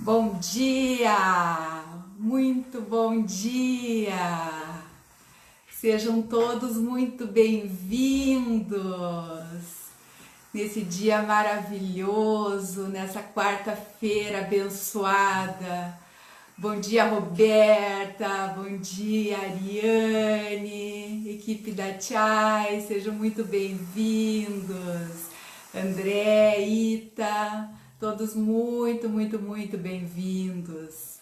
Bom dia! Muito bom dia! Sejam todos muito bem-vindos nesse dia maravilhoso, nessa quarta-feira abençoada. Bom dia, Roberta! Bom dia, Ariane! Equipe da Chai, sejam muito bem-vindos! André, Ita, todos muito bem-vindos.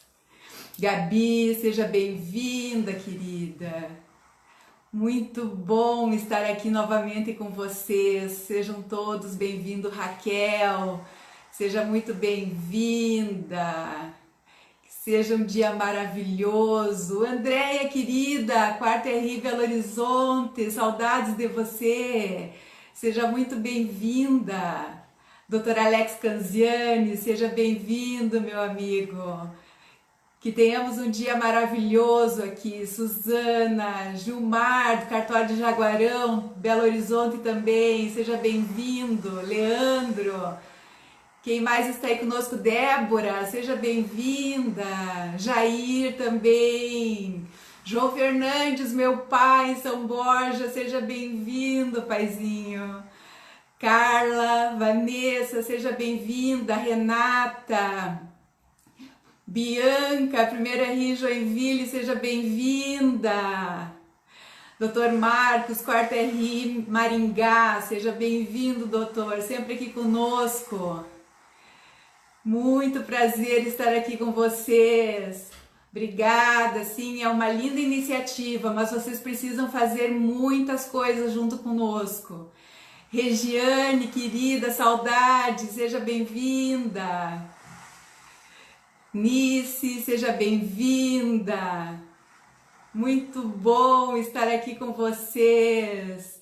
Gabi, seja bem-vinda, querida. Muito bom estar aqui novamente com vocês. Sejam todos bem-vindos, Raquel. Seja muito bem-vinda. Seja um dia maravilhoso. Andréia, querida, Quarta RI Belo Horizonte, saudades de você. Seja muito bem-vinda. Doutor Alex Canziani, seja bem-vindo, meu amigo. Que tenhamos um dia maravilhoso aqui. Suzana, Gilmar, do Cartório de Jaguarão, Belo Horizonte também, seja bem-vindo. Leandro, quem mais está aí conosco? Débora, seja bem-vinda. Jair também. João Fernandes, meu pai em São Borja, seja bem-vindo, paizinho. Carla, Vanessa, seja bem-vinda. Renata, Bianca, primeira RI Joinville, seja bem-vinda. Doutor Marcos, quarta RI Maringá, seja bem-vindo, doutor, sempre aqui conosco. Muito prazer estar aqui com vocês. Obrigada, sim, é uma linda iniciativa, mas vocês precisam fazer muitas coisas junto conosco. Regiane, querida, saudade, seja bem-vinda. Nice, seja bem-vinda. Muito bom estar aqui com vocês.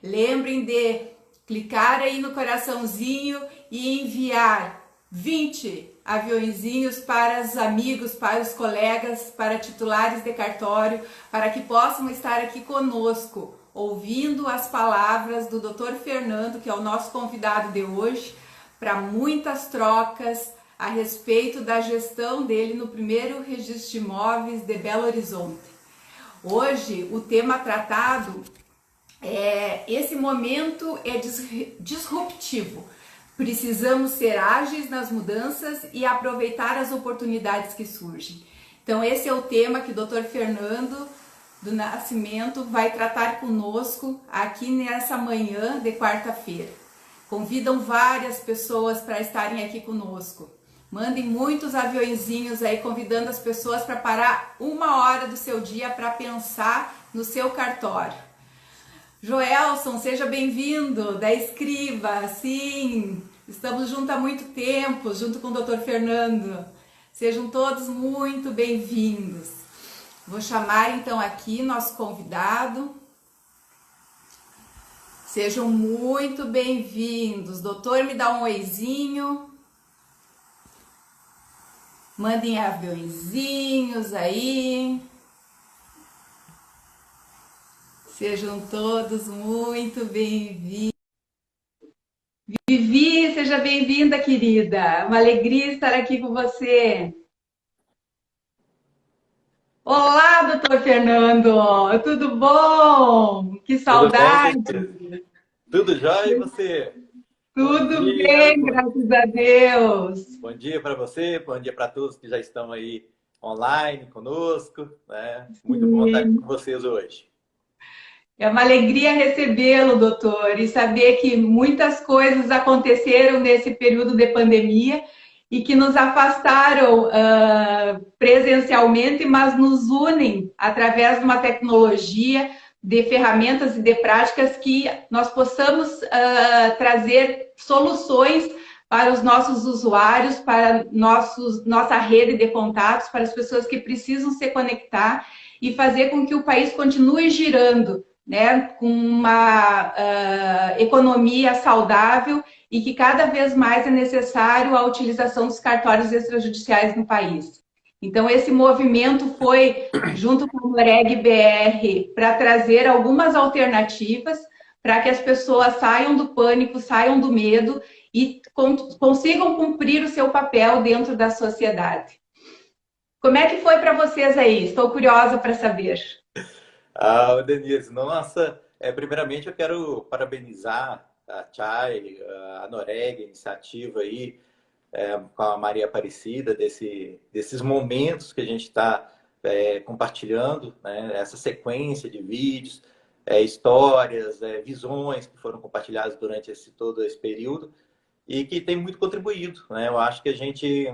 Lembrem de clicar aí no coraçãozinho e enviar 20 aviõezinhos para os amigos, para os colegas, para titulares de cartório, para que possam estar aqui conosco, ouvindo as palavras do Dr. Fernando, que é o nosso convidado de hoje, para muitas trocas a respeito da gestão dele no primeiro registro de imóveis de Belo Horizonte. Hoje, o tema tratado esse momento é disruptivo. Precisamos ser ágeis nas mudanças e aproveitar as oportunidades que surgem. Então, esse é o tema que o Dr. Fernando do Nascimento vai tratar conosco aqui nessa manhã de quarta-feira. Convidam várias pessoas para estarem aqui conosco. Mandem muitos aviõezinhos aí convidando as pessoas para parar uma hora do seu dia para pensar no seu cartório. Joelson, seja bem-vindo, da Escriva, sim, estamos juntos há muito tempo, junto com o Dr. Fernando. Sejam todos muito bem-vindos. Vou chamar então aqui nosso convidado. Sejam muito bem-vindos. Doutor, me dá um oizinho. Mandem aviõezinhos aí. Sejam todos muito bem-vindos. Vivi, seja bem-vinda, querida. Uma alegria estar aqui com você. Olá, doutor Fernando. Tudo bom? Que Tudo bem, saudade. querido? Tudo jóia e você? Bom Tudo dia, bem, graças a Deus. bom dia para você, bom dia para todos que já estão aí online conosco, né? Muito bom estar aqui Sim. com vocês hoje. É uma alegria recebê-lo, doutor, e saber que muitas coisas aconteceram nesse período de pandemia e que nos afastaram presencialmente, mas nos unem através de uma tecnologia, de ferramentas e de práticas que nós possamos trazer soluções para os nossos usuários, para nossa rede de contatos, para as pessoas que precisam se conectar e fazer com que o país continue girando, né, com uma economia saudável e que cada vez mais é necessário a utilização dos cartórios extrajudiciais no país. Então, esse movimento foi, junto com o Moreg BR, para trazer algumas alternativas para que as pessoas saiam do pânico, saiam do medo e consigam cumprir o seu papel dentro da sociedade. Como é que foi para vocês aí? Estou curiosa para saber. Ah, Denise, nossa, primeiramente eu quero parabenizar a Chay, a Noreg, a iniciativa aí, com a Maria Aparecida, desses momentos que a gente está compartilhando, né? Essa sequência de vídeos, histórias, visões que foram compartilhadas durante todo esse período e que tem muito contribuído, né? Eu acho que a gente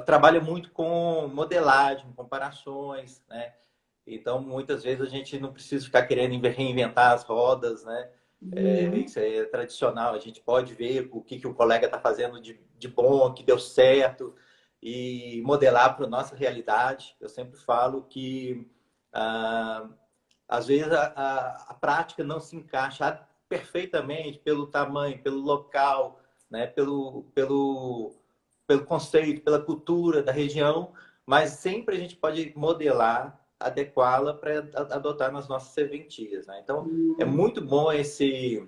trabalha muito com modelagem, comparações, né? Então, muitas vezes a gente não precisa ficar querendo reinventar as rodas, né? Isso é tradicional. A gente pode ver o que o colega está fazendo de bom, que deu certo, e modelar para a nossa realidade. Eu sempre falo que, às vezes, a prática não se encaixa perfeitamente pelo tamanho, pelo local, né? Pelo conceito, pela cultura da região, mas sempre a gente pode modelar, adequá-la para adotar nas nossas serventias, né? Então, é muito bom esse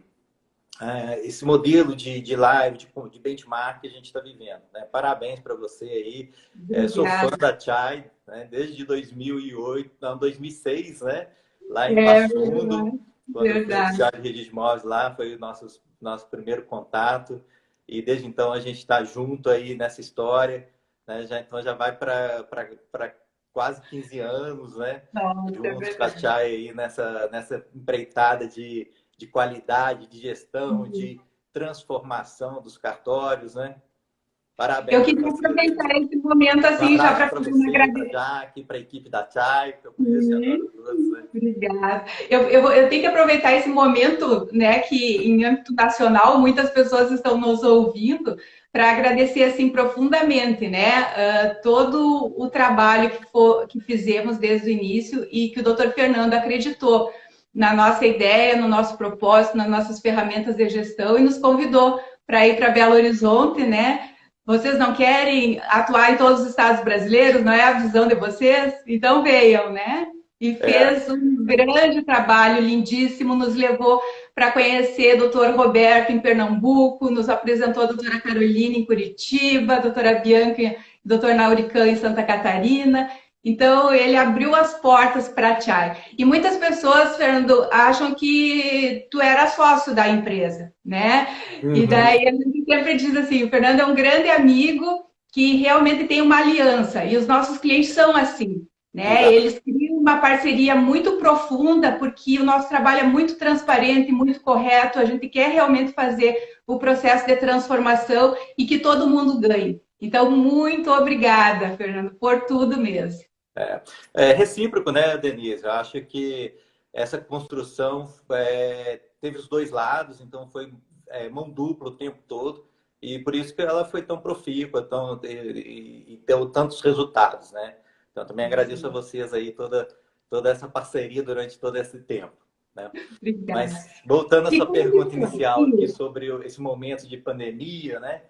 modelo de live, de benchmark que a gente está vivendo, né? Parabéns para você aí. Sou fã da Chay, né? Desde 2008, não, 2006, né? Lá em É Passo Fundo, verdade, quando eu fui verdade. oficial de redes de móveis lá, foi o nosso primeiro contato. E desde então a gente está junto aí nessa história, né? Então já vai para quase 15 anos, né? Nossa, é Juntos com a verdade. Chay aí nessa empreitada de qualidade, de gestão, de transformação dos cartórios, né? Eu Parabéns para queria você, aproveitar Denise. esse momento Um assim já abraço para para fazer uma você, para a agradecimento. Jaque, para a equipe da Chay, que eu conheço e adoro todos, né? Obrigada. Eu tenho que aproveitar esse momento, né, que em âmbito nacional muitas pessoas estão nos ouvindo, para agradecer assim profundamente, né, todo o trabalho que fizemos desde o início e que o Dr. Fernando acreditou na nossa ideia, no nosso propósito, nas nossas ferramentas de gestão e nos convidou para ir para Belo Horizonte, né? Vocês não querem atuar em todos os estados brasileiros? Não é a visão de vocês? Então venham, né? E É, fez um grande trabalho, lindíssimo, nos levou para conhecer o doutor Roberto em Pernambuco, nos apresentou a doutora Carolina em Curitiba, a doutora Bianca e o doutor Naurican em Santa Catarina. Então, ele abriu as portas para a Chai. E muitas pessoas, Fernando, acham que tu era sócio da empresa, né? E uhum, daí a gente sempre diz assim, o Fernando é um grande amigo que realmente tem uma aliança. E os nossos clientes são assim, né? exato. Eles criam uma parceria muito profunda, porque o nosso trabalho é muito transparente, muito correto. A gente quer realmente fazer o processo de transformação e que todo mundo ganhe. Então, muito obrigada, Fernando, por tudo mesmo. É recíproco, né, Denise? Eu acho que essa construção teve os dois lados, então foi mão dupla o tempo todo, e por isso que ela foi tão profícua, e deu tantos resultados, né? Então, também agradeço a vocês aí toda essa parceria durante todo esse tempo, né? Obrigada. Mas, voltando à E sua como pergunta que foi? inicial aqui sobre esse momento de pandemia, né?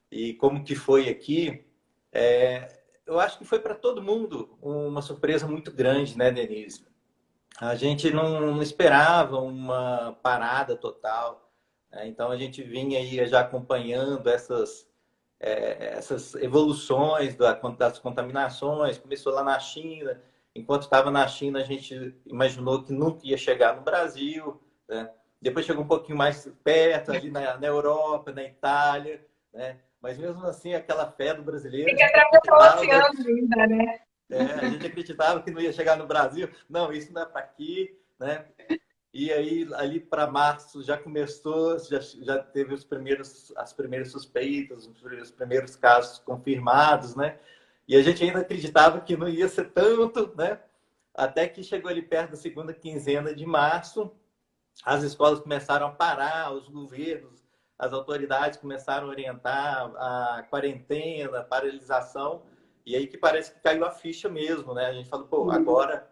E como que foi aqui, eu acho que foi para todo mundo uma surpresa muito grande, né, Denise? A gente não esperava uma parada total, né? Então a gente vinha aí já acompanhando essas evoluções das contaminações. Começou lá na China. Enquanto estava na China, a gente imaginou que nunca ia chegar no Brasil, né? Depois chegou um pouquinho mais perto, ali na Europa, na Itália, né? Mas mesmo assim, aquela fé do brasileiro, Tem a que gente atravessar o acreditava, oceano ainda, né? a gente acreditava que não ia chegar no Brasil. Não, isso não é para aqui, né? E aí, ali para março, já começou, já teve as primeiras suspeitas, os primeiros casos confirmados, né? E a gente ainda acreditava que não ia ser tanto, né? Até que chegou ali perto da segunda quinzena de março, as escolas começaram a parar, os governos, as autoridades começaram a orientar a quarentena, a paralisação, e aí que parece que caiu a ficha mesmo, né? A gente falou, pô, agora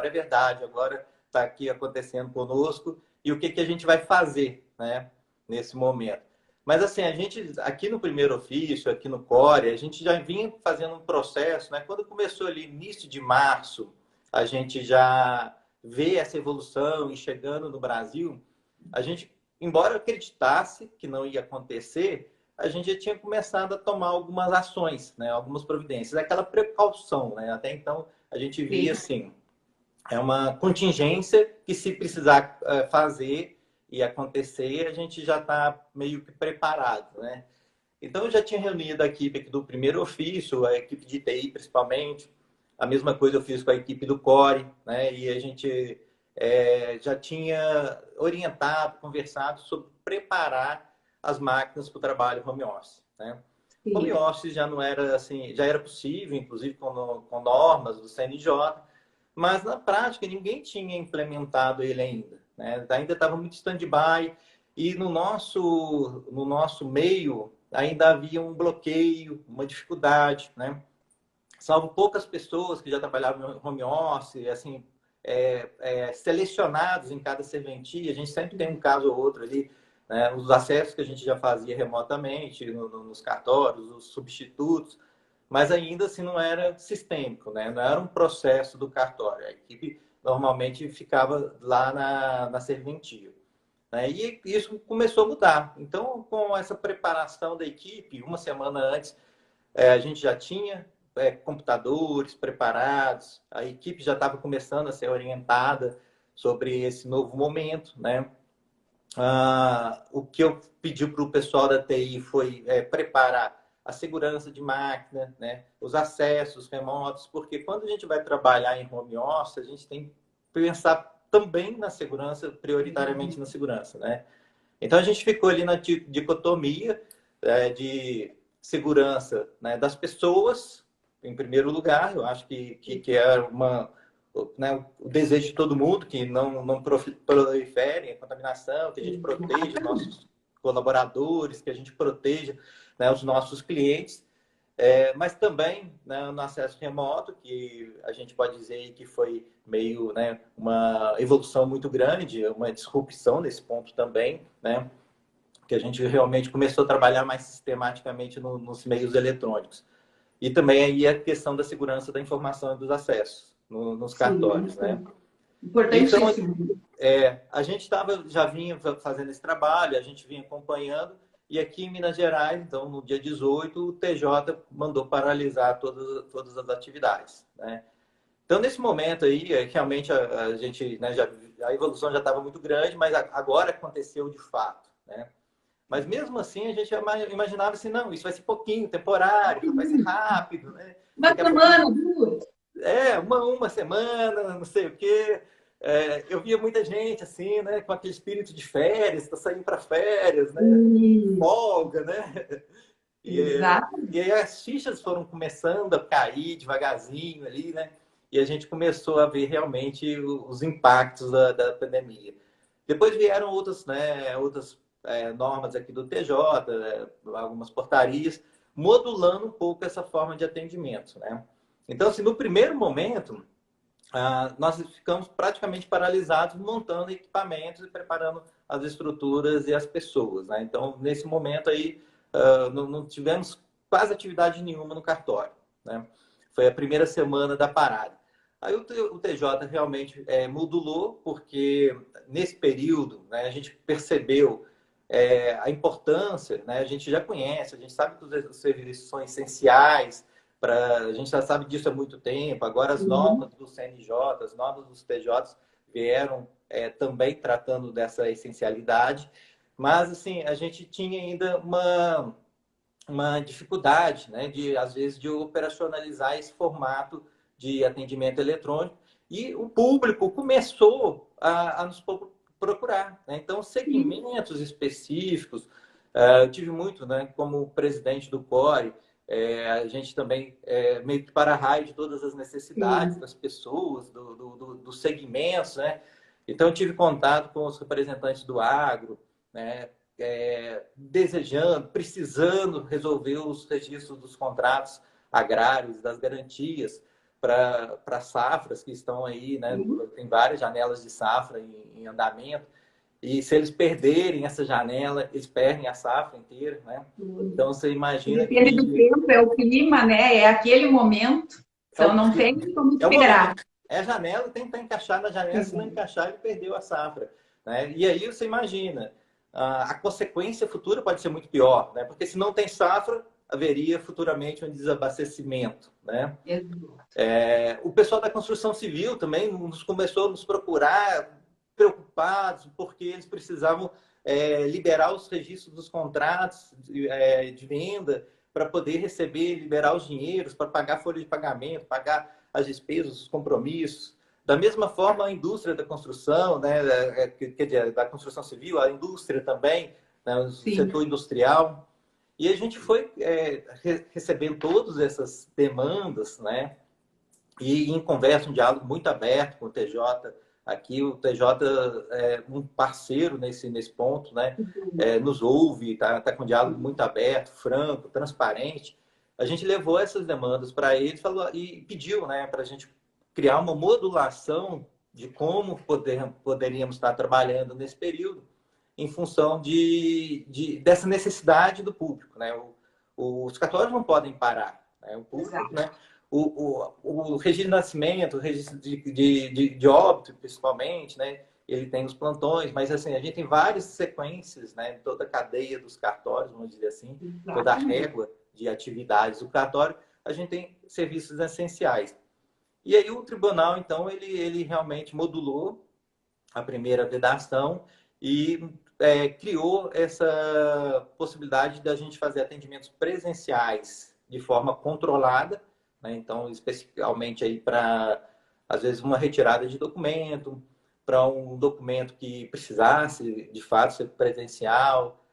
é verdade, agora está aqui acontecendo conosco, e o que, que a gente vai fazer, né, nesse momento? Mas assim, a gente, aqui no primeiro ofício, aqui no Core, a gente já vinha fazendo um processo, né? Quando começou ali início de março, a gente já vê essa evolução e chegando no Brasil, a gente embora eu acreditasse que não ia acontecer, a gente já tinha começado a tomar algumas ações, né? Algumas providências, aquela precaução, né? Até então a gente via Sim. assim, é uma contingência que se precisar fazer e acontecer, a gente já está meio que preparado, né? Então eu já tinha reunido a equipe aqui do primeiro ofício, a equipe de TI principalmente, a mesma coisa eu fiz com a equipe do Core, né? E a gente já tinha orientado, conversado sobre preparar as máquinas para o trabalho home office, né? Home Sim. office já não era assim, já era possível, inclusive com normas do CNJ, mas na prática ninguém tinha implementado ele ainda, né? Ainda estava muito stand-by e no nosso meio ainda havia um bloqueio, uma dificuldade, né? Salvo poucas pessoas que já trabalhavam no home office, assim, selecionados em cada serventia, a gente sempre tem um caso ou outro ali, né? Os acessos que a gente já fazia remotamente nos cartórios, os substitutos, mas ainda assim não era sistêmico, né? Não era um processo do cartório. A equipe normalmente ficava lá na serventia, né? E isso começou a mudar. Então, com essa preparação da equipe, uma semana antes, a gente já tinha computadores preparados, a equipe já estava começando a ser orientada sobre esse novo momento, né? O que eu pedi para o pessoal da TI foi preparar a segurança de máquina, né? Os acessos remotos, porque quando a gente vai trabalhar em home office, a gente tem que pensar também na segurança, prioritariamente na segurança, né? Então a gente ficou ali na dicotomia de segurança, né, das pessoas, em primeiro lugar. Eu acho que é né, o desejo de todo mundo que não prolifere a contaminação, que a gente proteja nossos colaboradores, que a gente proteja, né, os nossos clientes. Mas também, né, no acesso remoto, que a gente pode dizer que foi meio, né, uma evolução muito grande, uma disrupção nesse ponto também, né, que a gente realmente começou a trabalhar mais sistematicamente nos meios eletrônicos. E também aí a questão da segurança da informação e dos acessos nos Sim. cartórios, né? Então, Importantíssimo. a gente já vinha fazendo esse trabalho, a gente vinha acompanhando, e aqui em Minas Gerais, então, no dia 18, o TJ mandou paralisar todas as atividades, né? Então, nesse momento aí, realmente a gente, né, a evolução já estava muito grande, mas agora aconteceu de fato, né? Mas mesmo assim, a gente imaginava assim, não, isso vai ser pouquinho, temporário, vai ser rápido, né? Uma Daqui a pouquinho, semana, duas. uma semana, não sei o quê. Eu via muita gente assim, né, com aquele espírito de férias, está saindo para férias, né, folga, né? E, Exato. e aí as fichas foram começando a cair devagarzinho ali, né? E a gente começou a ver realmente os impactos da pandemia. Depois vieram outras normas aqui do TJ, algumas portarias, modulando um pouco essa forma de atendimento, né? Então, assim, no primeiro momento, nós ficamos praticamente paralisados montando equipamentos e preparando as estruturas e as pessoas, né? Então, nesse momento aí, não tivemos quase atividade nenhuma no cartório, né? Foi a primeira semana da parada. Aí o TJ realmente modulou, porque nesse período, né, a gente percebeu a importância, né? A gente já conhece, a gente sabe que os serviços são essenciais, a gente já sabe disso há muito tempo. Agora as normas do CNJ, as normas dos TJs vieram também tratando dessa essencialidade, mas assim a gente tinha ainda uma dificuldade, né, às vezes de operacionalizar esse formato de atendimento eletrônico, e o público começou a nos procurar, né? Então, segmentos específicos, eu tive muito, né, como presidente do CORE, a gente também meio que para-raio de todas as necessidades Sim. das pessoas, dos segmentos, né? Então, eu tive contato com os representantes do agro, né? Desejando, precisando resolver os registros dos contratos agrários, das garantias para safras que estão aí, né? Tem várias janelas de safra em andamento, e se eles perderem essa janela, eles perdem a safra inteira, né? Então você imagina Depende do que tempo, é o clima, né? É aquele momento. é Então o, não tem como é o momento. esperar. É a janela, tenta encaixar na janela, se não encaixar, ele perdeu a safra, né? E aí você imagina, a consequência futura pode ser muito pior, né? Porque se não tem safra, haveria futuramente um desabastecimento, né? O pessoal da construção civil também começou a nos procurar preocupados, porque eles precisavam liberar os registros dos contratos de venda para poder receber, liberar os dinheiros, para pagar a folha de pagamento, pagar as despesas, os compromissos. Da mesma forma, a indústria da construção, né, quer dizer, da construção civil, a indústria também, né, o setor industrial. E a gente foi recebendo todas essas demandas, né? E em conversa, um diálogo muito aberto com o TJ. Aqui o TJ é um parceiro nesse ponto, né? Nos ouve, tá com um diálogo muito aberto, franco, transparente. A gente levou essas demandas para ele e pediu, né, para a gente criar uma modulação de como poderíamos estar trabalhando nesse período em função dessa necessidade do público, né? Os cartórios não podem parar, né? O público, né? O registro de nascimento, o registro de óbito, principalmente, né? Ele tem os plantões, mas assim, a gente tem várias sequências, né? Toda a cadeia dos cartórios, vamos dizer assim, toda a régua de atividades do cartório, a gente tem serviços essenciais. E aí o tribunal, então, ele realmente modulou a primeira vedação e criou essa possibilidade da gente fazer atendimentos presenciais de forma controlada, né? Então, especialmente aí para, às vezes, uma retirada de documento, para um documento que precisasse, de fato, ser presencial,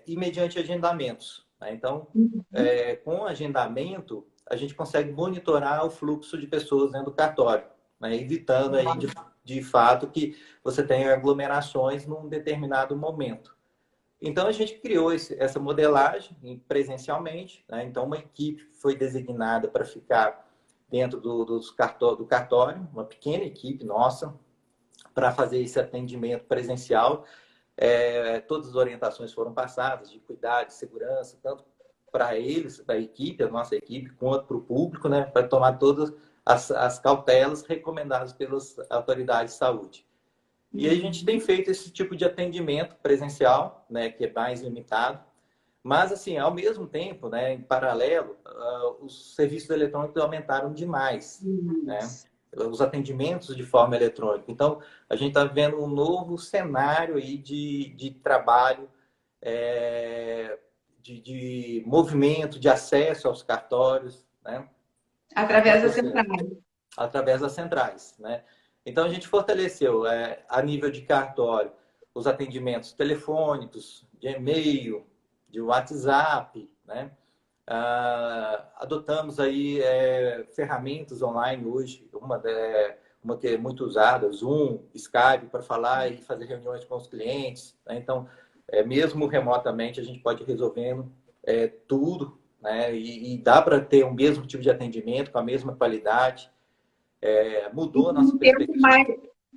e mediante agendamentos, né? Então, com agendamento, a gente consegue monitorar o fluxo de pessoas dentro do cartório, né? Evitando aí, de fato, que você tenha aglomerações num determinado momento. Então, a gente criou essa modelagem presencialmente, né? Então, uma equipe foi designada para ficar dentro do cartório, uma pequena equipe nossa, para fazer esse atendimento presencial. Todas as orientações foram passadas de cuidado, de segurança, tanto para eles, para a equipe, a nossa equipe, quanto para o público, né? Para tomar todas as cautelas recomendadas pelas autoridades de saúde. E aí a gente tem feito esse tipo de atendimento presencial, né, que é mais limitado, mas assim, ao mesmo tempo, né, em paralelo, os serviços eletrônicos aumentaram demais, né? Os atendimentos de forma eletrônica. Então, a gente está vendo um novo cenário aí de trabalho, de movimento, de acesso aos cartórios, né? Através das centrais. Através das centrais, né? Então, a gente fortaleceu, a nível de cartório, os atendimentos telefônicos, de e-mail, de WhatsApp, né? Adotamos aí ferramentas online hoje, uma que é muito usada, Zoom, Skype, para falar e fazer reuniões com os clientes, né? Então, mesmo remotamente, a gente pode ir resolvendo tudo, né? E dá para ter o mesmo tipo de atendimento, com a mesma qualidade. Mudou a nossa perspectiva.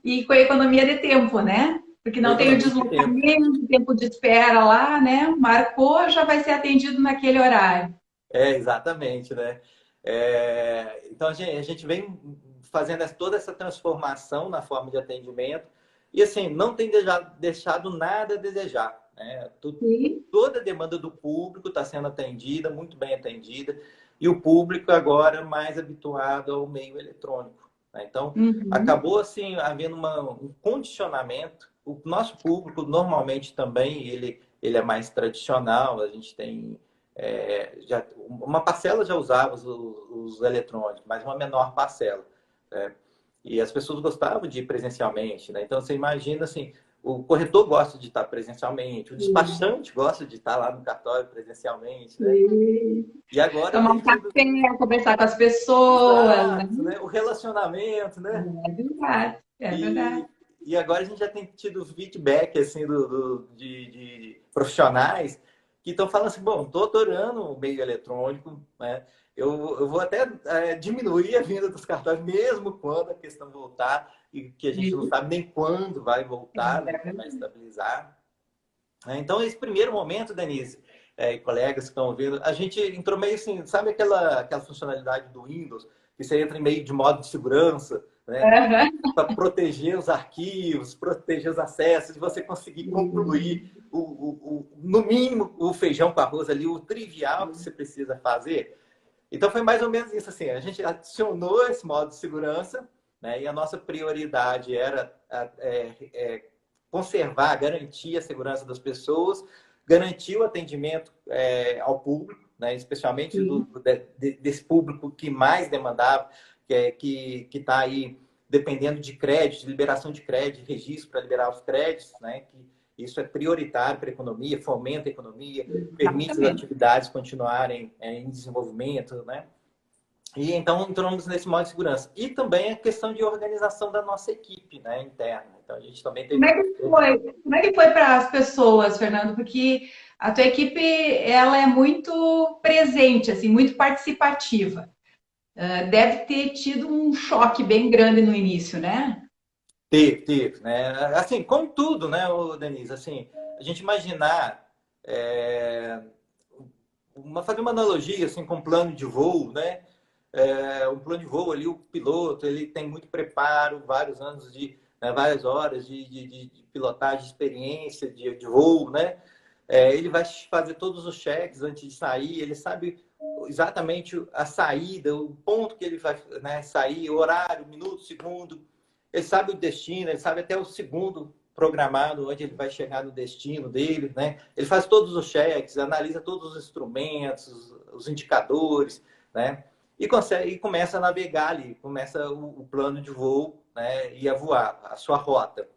E com a economia de tempo, né? Porque não tem o deslocamento, tempo de espera lá, né? Marcou, já vai ser atendido naquele horário. Exatamente, né? Então, a gente vem fazendo toda essa transformação na forma de atendimento e, assim, não tem deixado nada a desejar, né? Toda a demanda do público está sendo atendida, muito bem atendida, e o público agora mais habituado ao meio eletrônico, né? Então, acabou, assim, havendo um condicionamento. O nosso público, normalmente, também, ele é mais tradicional, a gente tem... uma parcela já usava os eletrônicos, mas uma menor parcela, né? E as pessoas gostavam de ir presencialmente, né? Então, você imagina, assim, o corretor gosta de estar presencialmente, o despachante gosta de estar lá no cartório presencialmente, né? E agora tomar um café, conversar com as pessoas. Exato, né? O relacionamento, né? É verdade, é verdade. E agora a gente já tem tido feedback, assim, de profissionais que estão falando assim, bom, estou adorando o meio eletrônico, né? Eu vou até diminuir a vinda dos cartões, mesmo quando a questão voltar, e que a gente não sabe nem quando vai voltar, né? Vai estabilizar. Então, esse primeiro momento, Denise, e colegas que estão ouvindo, a gente entrou meio assim, sabe aquela funcionalidade do Windows, que você entra em meio de modo de segurança, né? Aham. Para proteger os arquivos, proteger os acessos, de você conseguir concluir, no mínimo, o feijão com arroz ali, o trivial que você precisa fazer. Então, foi mais ou menos isso. Assim, a gente adicionou esse modo de segurança, né? E a nossa prioridade era conservar, garantir a segurança das pessoas, garantir o atendimento ao público, né? Especialmente desse público que mais demandava, que está aí dependendo de crédito, de liberação de crédito, de registro para liberar os créditos, né? Que isso é prioritário para a economia, fomenta a economia, permite as Exatamente. atividades continuarem em desenvolvimento, né? E então entramos nesse modo de segurança. E também a questão de organização da nossa equipe, né, interna. Então a gente também Como teve. é que foi? Como é que foi para as pessoas, Fernando? Porque a tua equipe ela é muito presente, assim, muito participativa. Deve ter tido um choque bem grande no início, né? Teve, né? Assim, como tudo, né, Denise? Assim, a gente imaginar fazer uma analogia assim com um plano de voo, né? Um plano de voo ali, o piloto ele tem muito preparo, vários anos várias horas de pilotagem, de experiência de voo, né? Ele vai fazer todos os cheques antes de sair, ele sabe exatamente a saída, o ponto que ele vai, né, sair, o horário, minuto, segundo. Ele sabe o destino, ele sabe até o segundo programado onde ele vai chegar no destino dele, né? Ele faz todos os cheques, analisa todos os instrumentos, os indicadores, né? E começa a navegar ali, começa o plano de voo, né? E a voar a sua rota.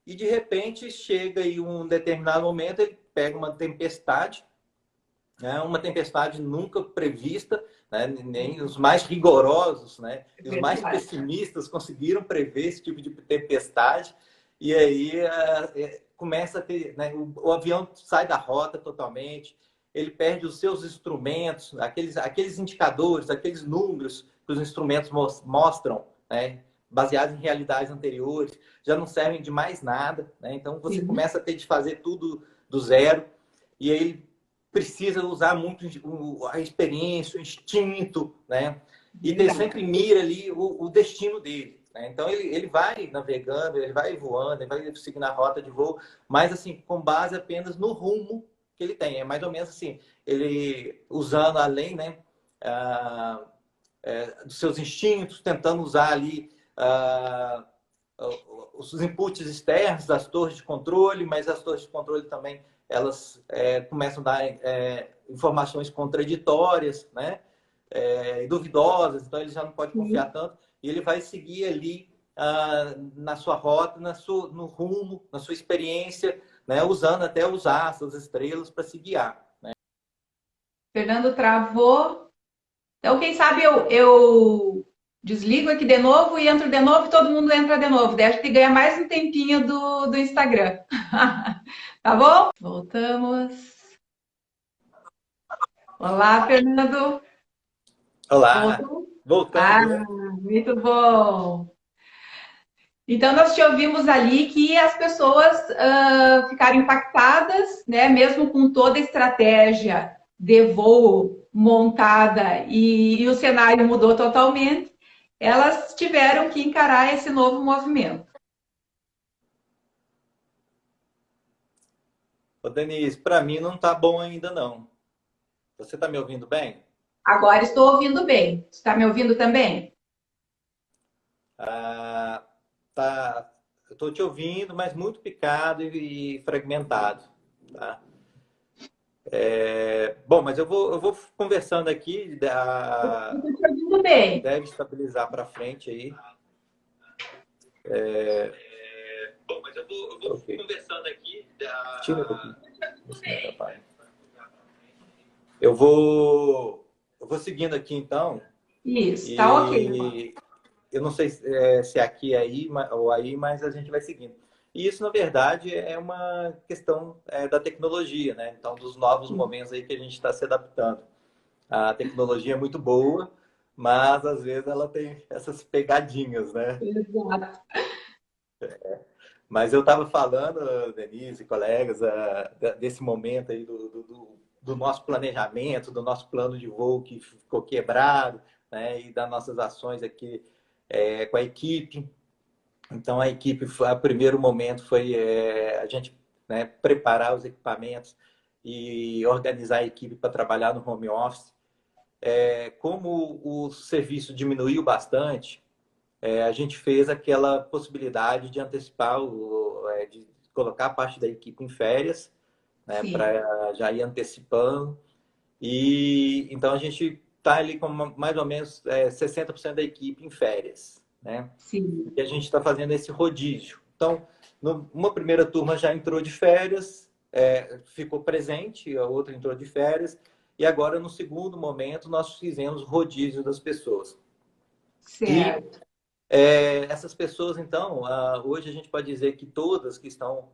E de repente chega aí um determinado momento, ele pega uma tempestade, né? Uma tempestade nunca prevista, né? Nem os mais rigorosos, né? É E os mais verdade. pessimistas conseguiram prever esse tipo de tempestade. E aí começa a ter, né? O avião sai da rota totalmente, ele perde os seus instrumentos, aqueles indicadores, aqueles números que os instrumentos mostram, né? Baseados em realidades anteriores, já não servem de mais nada, né? Então você Sim. começa a ter de fazer tudo do zero. E aí precisa usar muito a experiência, o instinto, né? E ter Verdade. sempre mira ali o destino dele. Né? Então ele vai navegando, ele vai voando, ele vai seguindo a rota de voo, mas assim, com base apenas no rumo que ele tem. É mais ou menos assim, ele usando além, né? Dos seus instintos, tentando usar ali os inputs externos das torres de controle, mas as torres de controle também elas começam a dar informações contraditórias, né? E duvidosas, então ele já não pode confiar Sim. tanto e ele vai seguir ali na sua rota, no rumo, na sua experiência, né? Usando até os astros, as estrelas para se guiar. Fernando travou. Então, quem sabe eu desligo aqui de novo e entro de novo e todo mundo entra de novo. Daí a gente ganha mais um tempinho do Instagram. Tá bom? Voltamos. Olá, Fernando. Olá, Voltou? Ah, voltando, né? muito bom. Então, nós te ouvimos ali que as pessoas ficaram impactadas, né? Mesmo com toda a estratégia de voo montada e o cenário mudou totalmente, elas tiveram que encarar esse novo movimento. Ô, Denise, para mim não tá bom ainda não. Você tá me ouvindo bem? Agora estou ouvindo bem. Está me ouvindo também? Ah, tá, eu estou te ouvindo, mas muito picado e fragmentado, tá? Bom, mas eu vou conversando aqui, Estou te ouvindo bem. deve estabilizar para frente aí. Bom, mas eu vou Ok. conversando aqui. Tira um pouquinho. Isso não atrapalha. Eu vou seguindo aqui então, Isso, tá ok. e eu não sei se é aqui aí, ou aí, mas a gente vai seguindo. E isso, na verdade, é uma questão da tecnologia, né? Então, dos novos momentos aí que a gente está se adaptando. A tecnologia é muito boa, mas às vezes ela tem essas pegadinhas, né? Exato. Mas eu estava falando, Denise e colegas, desse momento aí do nosso planejamento, do nosso plano de voo que ficou quebrado, né? E das nossas ações aqui com a equipe. Então, a equipe, o primeiro momento foi a gente, né, preparar os equipamentos e organizar a equipe para trabalhar no home office. Como o serviço diminuiu bastante, a gente fez aquela possibilidade de antecipar, de colocar parte da equipe em férias, né, para já ir antecipando. E então a gente está ali com mais ou menos 60% da equipe em férias, né? Sim. E a gente está fazendo esse rodízio. Então, uma primeira turma já entrou de férias, ficou presente, a outra entrou de férias, e agora, no segundo momento, nós fizemos o rodízio das pessoas. Certo. E essas pessoas, então, hoje a gente pode dizer que todas que estão,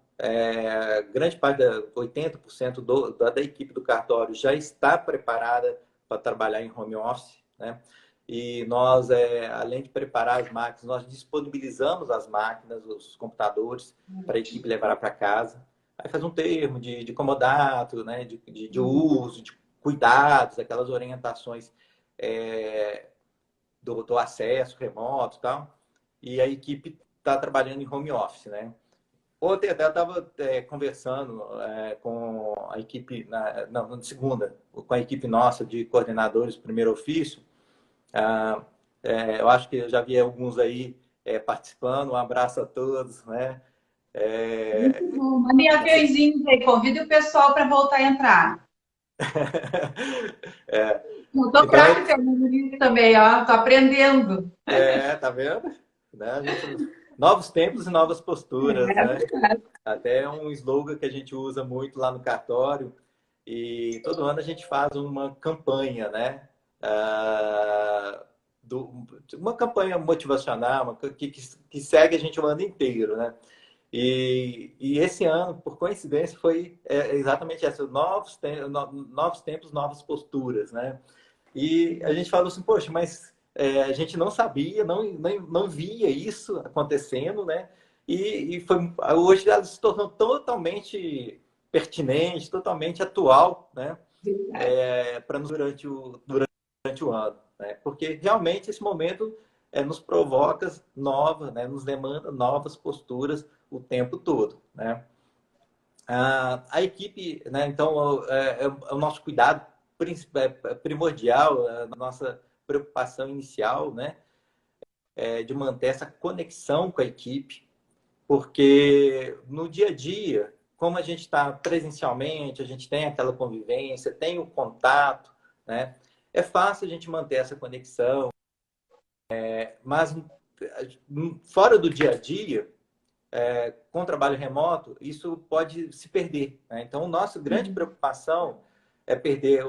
grande parte, 80% da equipe do cartório já está preparada para trabalhar em home office, né? E nós, além de preparar as máquinas, nós disponibilizamos as máquinas, os computadores, para a equipe levar para casa. Aí faz um termo de comodato, né? de uso, de cuidados, aquelas orientações do acesso remoto e tal. E a equipe está trabalhando em home office, né? Ontem até eu estava conversando com a equipe, na segunda, com a equipe nossa de coordenadores do primeiro ofício. Eu acho que eu já vi alguns aí participando. Um abraço a todos, né? Muito bom. Mandem aviãozinhos aí, convide o pessoal para voltar a entrar. Eu estou praticando isso também, ó. Estou aprendendo. Tá vendo? Né? Novos tempos e novas posturas, né? Até um slogan que a gente usa muito lá no cartório. E todo ano a gente faz uma campanha, né? Uma campanha motivacional, que segue a gente o ano inteiro, né? E esse ano, por coincidência, foi exatamente essa: novos tempos, novas posturas, né? E a gente falou assim, poxa, mas a gente não sabia, não via isso acontecendo, né? E hoje ela se tornou totalmente pertinente, totalmente atual, né? Para nós durante o ano, né? Porque realmente esse momento nos provoca né? Nos demanda novas posturas o tempo todo, né? A equipe, né? Então, o nosso cuidado primordial, a nossa preocupação inicial, né? De manter essa conexão com a equipe, porque no dia a dia, como a gente está presencialmente, a gente tem aquela convivência, tem o contato, né? É fácil a gente manter essa conexão, mas fora do dia a dia, com o trabalho remoto, isso pode se perder, né? Então, nossa grande preocupação é perder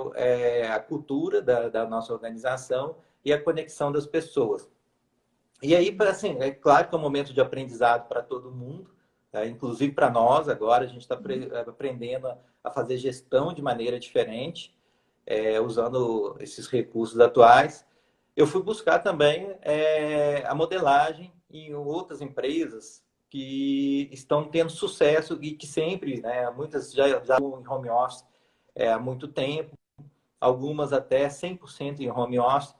a cultura da nossa organização e a conexão das pessoas. E aí, assim, é claro que é um momento de aprendizado para todo mundo, inclusive para nós. Agora a gente está aprendendo a fazer gestão de maneira diferente, usando esses recursos atuais. Eu fui buscar também a modelagem em outras empresas que estão tendo sucesso e que sempre, né, muitas já estão em home office há muito tempo, algumas até 100% em home office.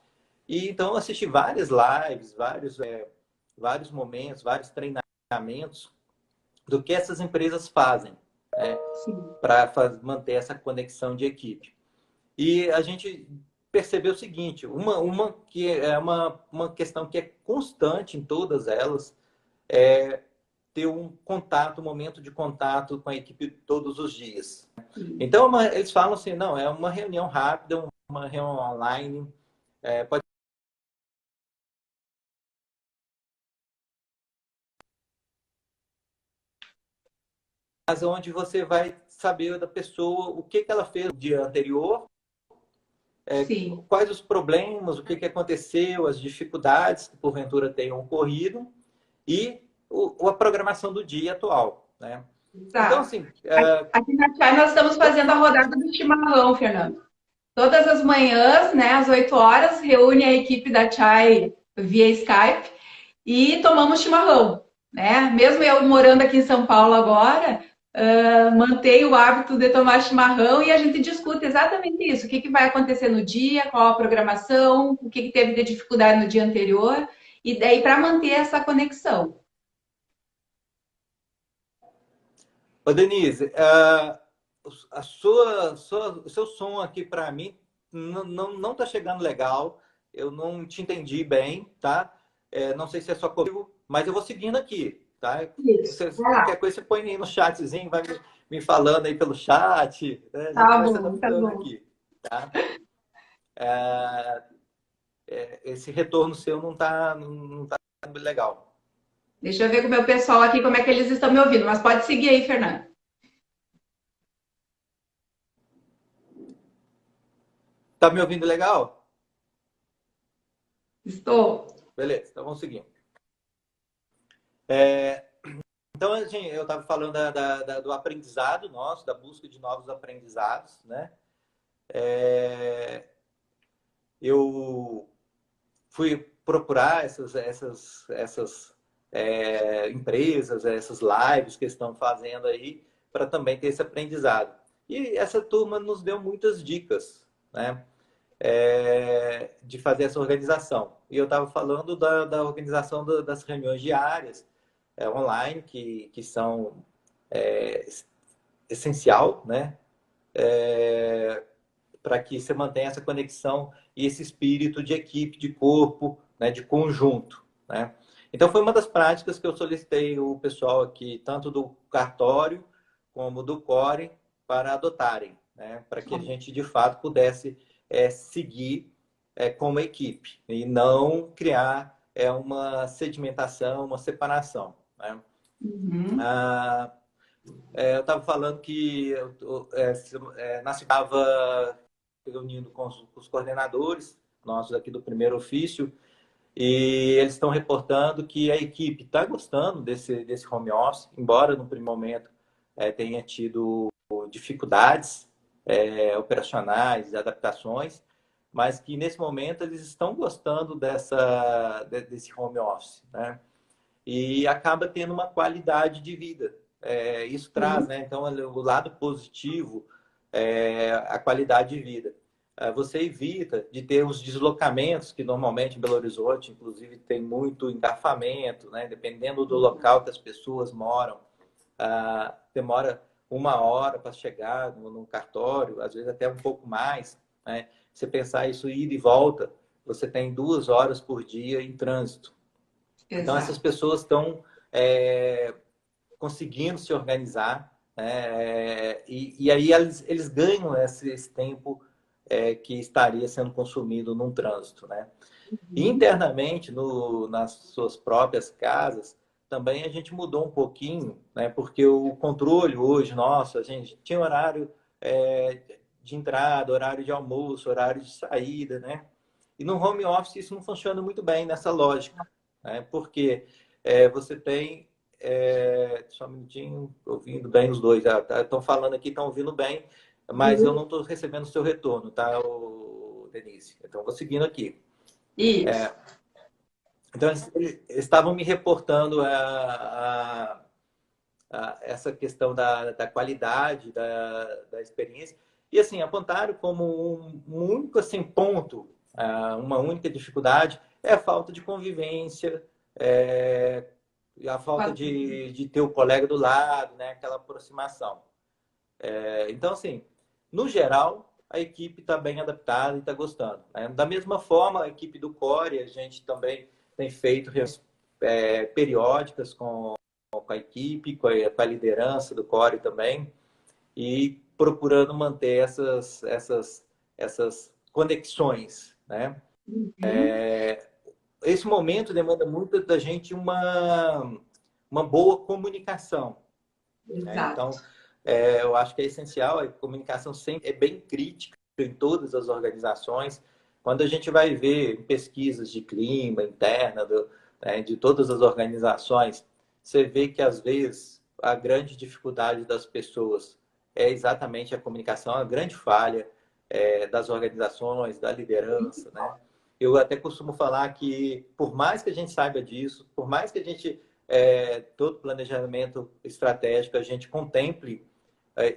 E então assisti várias lives, vários momentos, vários treinamentos do que essas empresas fazem, né, para manter essa conexão de equipe. E a gente percebeu o seguinte: uma que é uma questão que é constante em todas elas, ter um momento de contato com a equipe todos os dias. Então, eles falam assim, não, é uma reunião rápida, uma reunião online, pode mas onde você vai saber da pessoa o que ela fez no dia anterior, quais os problemas, o que aconteceu, as dificuldades que porventura tenham ocorrido e a programação do dia atual, né? Então, assim... Aqui na Chai nós estamos fazendo a rodada do chimarrão, Fernando. Todas as manhãs, né, às 8 horas, reúne a equipe da Chai via Skype e tomamos chimarrão, né? Mesmo eu morando aqui em São Paulo agora, mantenho o hábito de tomar chimarrão e a gente discute exatamente isso. O que vai acontecer no dia, qual a programação, o que teve de dificuldade no dia anterior. E daí para manter essa conexão. Ô, Denise, o seu som aqui para mim não tá chegando legal. Eu não te entendi bem, tá? Não sei se é só comigo, mas eu vou seguindo aqui, tá? Isso. Vai lá. Qualquer coisa você põe aí no chatzinho, vai me falando aí pelo chat, né? A gente Tá vai se bom, tá adaptando bom. aqui, tá? Esse retorno seu não tá legal. Deixa eu ver com o meu pessoal aqui como é que eles estão me ouvindo, mas pode seguir aí, Fernando. Tá me ouvindo legal? Estou. Beleza, então vamos seguir. Então, assim, eu estava falando do aprendizado nosso, da busca de novos aprendizados, né? Eu fui procurar essas empresas, essas lives que estão fazendo aí, para também ter esse aprendizado. E essa turma nos deu muitas dicas, né? De fazer essa organização. E eu estava falando da organização das reuniões diárias, online, que são essencial, né? Para que você mantenha essa conexão e esse espírito de equipe, de corpo, né? De conjunto, né? Então, foi uma das práticas que eu solicitei o pessoal aqui, tanto do cartório como do Core, para adotarem, né? Para que a gente, de fato, pudesse seguir como equipe e não criar uma sedimentação, uma separação, né? Uhum. Eu estava falando que na estava reunindo com os coordenadores nossos aqui do primeiro ofício e eles estão reportando que a equipe está gostando desse home office, embora no primeiro momento tenha tido dificuldades operacionais, adaptações, mas que nesse momento eles estão gostando desse home office, né? E acaba tendo uma qualidade de vida. Isso traz, né? Então, o lado positivo é a qualidade de vida. Você evita de ter os deslocamentos que normalmente em Belo Horizonte, inclusive, tem muito engarrafamento, né? Dependendo do local que as pessoas moram, demora 1 hora para chegar no cartório, às vezes até um pouco mais, né? Você pensar isso ida e volta, você tem 2 horas por dia em trânsito. Então, essas Exato. pessoas estão conseguindo se organizar, né? E aí eles ganham esse tempo que estaria sendo consumido num trânsito, né? E internamente, nas suas próprias casas, também a gente mudou um pouquinho, né? Porque o controle hoje, nosso, a gente tinha horário de entrada, horário de almoço, horário de saída, né? E no home office isso não funciona muito bem nessa lógica, né? Porque você tem... só um minutinho, ouvindo bem os dois. Estão falando aqui, estão ouvindo bem, mas eu não estou recebendo o seu retorno, tá, Denise? Então, vou seguindo aqui. Isso. Então, eles estavam me reportando essa questão da qualidade, da experiência. E, assim, apontaram como um único assim, ponto, uma única dificuldade, é a falta de convivência, a falta de ter o colega do lado, né? Aquela aproximação. Então, assim, no geral, a equipe está bem adaptada e está gostando, né? Da mesma forma, a equipe do Core, a gente também tem feito reuniões periódicas com a equipe, com a liderança do Core também, e procurando manter essas conexões, né? Esse momento demanda muito da gente uma boa comunicação, né? Exato. Então, eu acho que é essencial, a comunicação sempre é bem crítica em todas as organizações. Quando a gente vai ver pesquisas de clima interna de todas as organizações, você vê que, às vezes, a grande dificuldade das pessoas é exatamente a comunicação, a grande falha das organizações, da liderança, né? Eu até costumo falar que, por mais que a gente saiba disso, por mais que a gente, todo planejamento estratégico, a gente contemple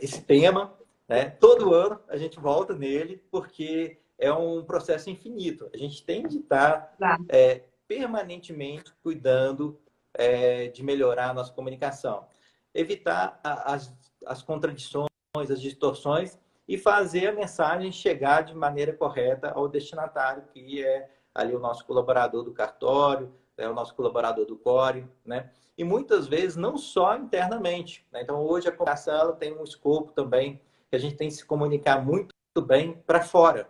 esse tema, né? Todo ano a gente volta nele, porque é um processo infinito. A gente tem de estar permanentemente cuidando de melhorar a nossa comunicação. Evitar as contradições, as distorções e fazer a mensagem chegar de maneira correta ao destinatário, que é ali o nosso colaborador do cartório, o nosso colaborador do core, né? E muitas vezes não só internamente, né? Então, hoje a comunicação ela tem um escopo também que a gente tem que se comunicar muito bem para fora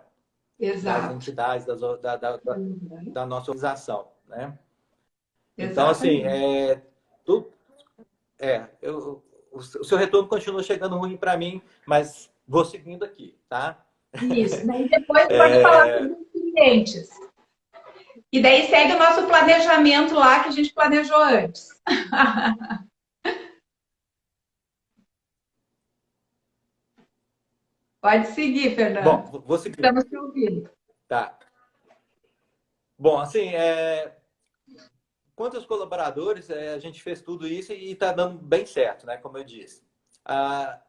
das Exato. entidades, da nossa organização, né? Então, assim, Exatamente. o seu retorno continua chegando ruim para mim, mas vou seguindo aqui, tá? Isso. Daí depois pode falar com os clientes. E daí segue o nosso planejamento lá que a gente planejou antes. Pode seguir, Fernando. Bom, vou seguir. Estamos te ouvindo. Tá. Bom, assim, quanto aos colaboradores, a gente fez tudo isso e está dando bem certo, né? Como eu disse.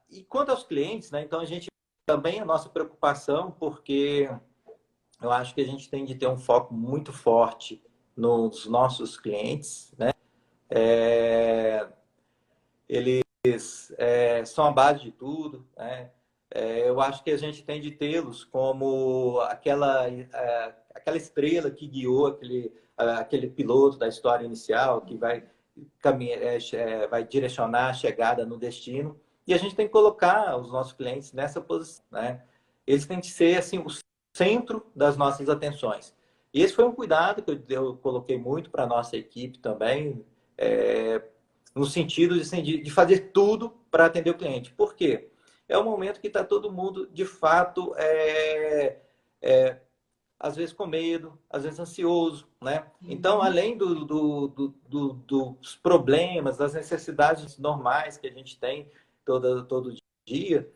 E quanto aos clientes, né? Então, a gente também a nossa preocupação, porque eu acho que a gente tem de ter um foco muito forte nos nossos clientes, né? Eles são a base de tudo, né? Eu acho que a gente tem de tê-los como aquela estrela que guiou aquele piloto da história inicial, que vai direcionar a chegada no destino. E a gente tem que colocar os nossos clientes nessa posição, né? Eles têm que ser assim, o centro das nossas atenções. E esse foi um cuidado que eu coloquei muito para a nossa equipe também, no sentido de fazer tudo para atender o cliente. Por quê? É o momento que está todo mundo, de fato, às vezes com medo, às vezes ansioso, né? Então, além dos problemas, das necessidades normais que a gente tem todo dia,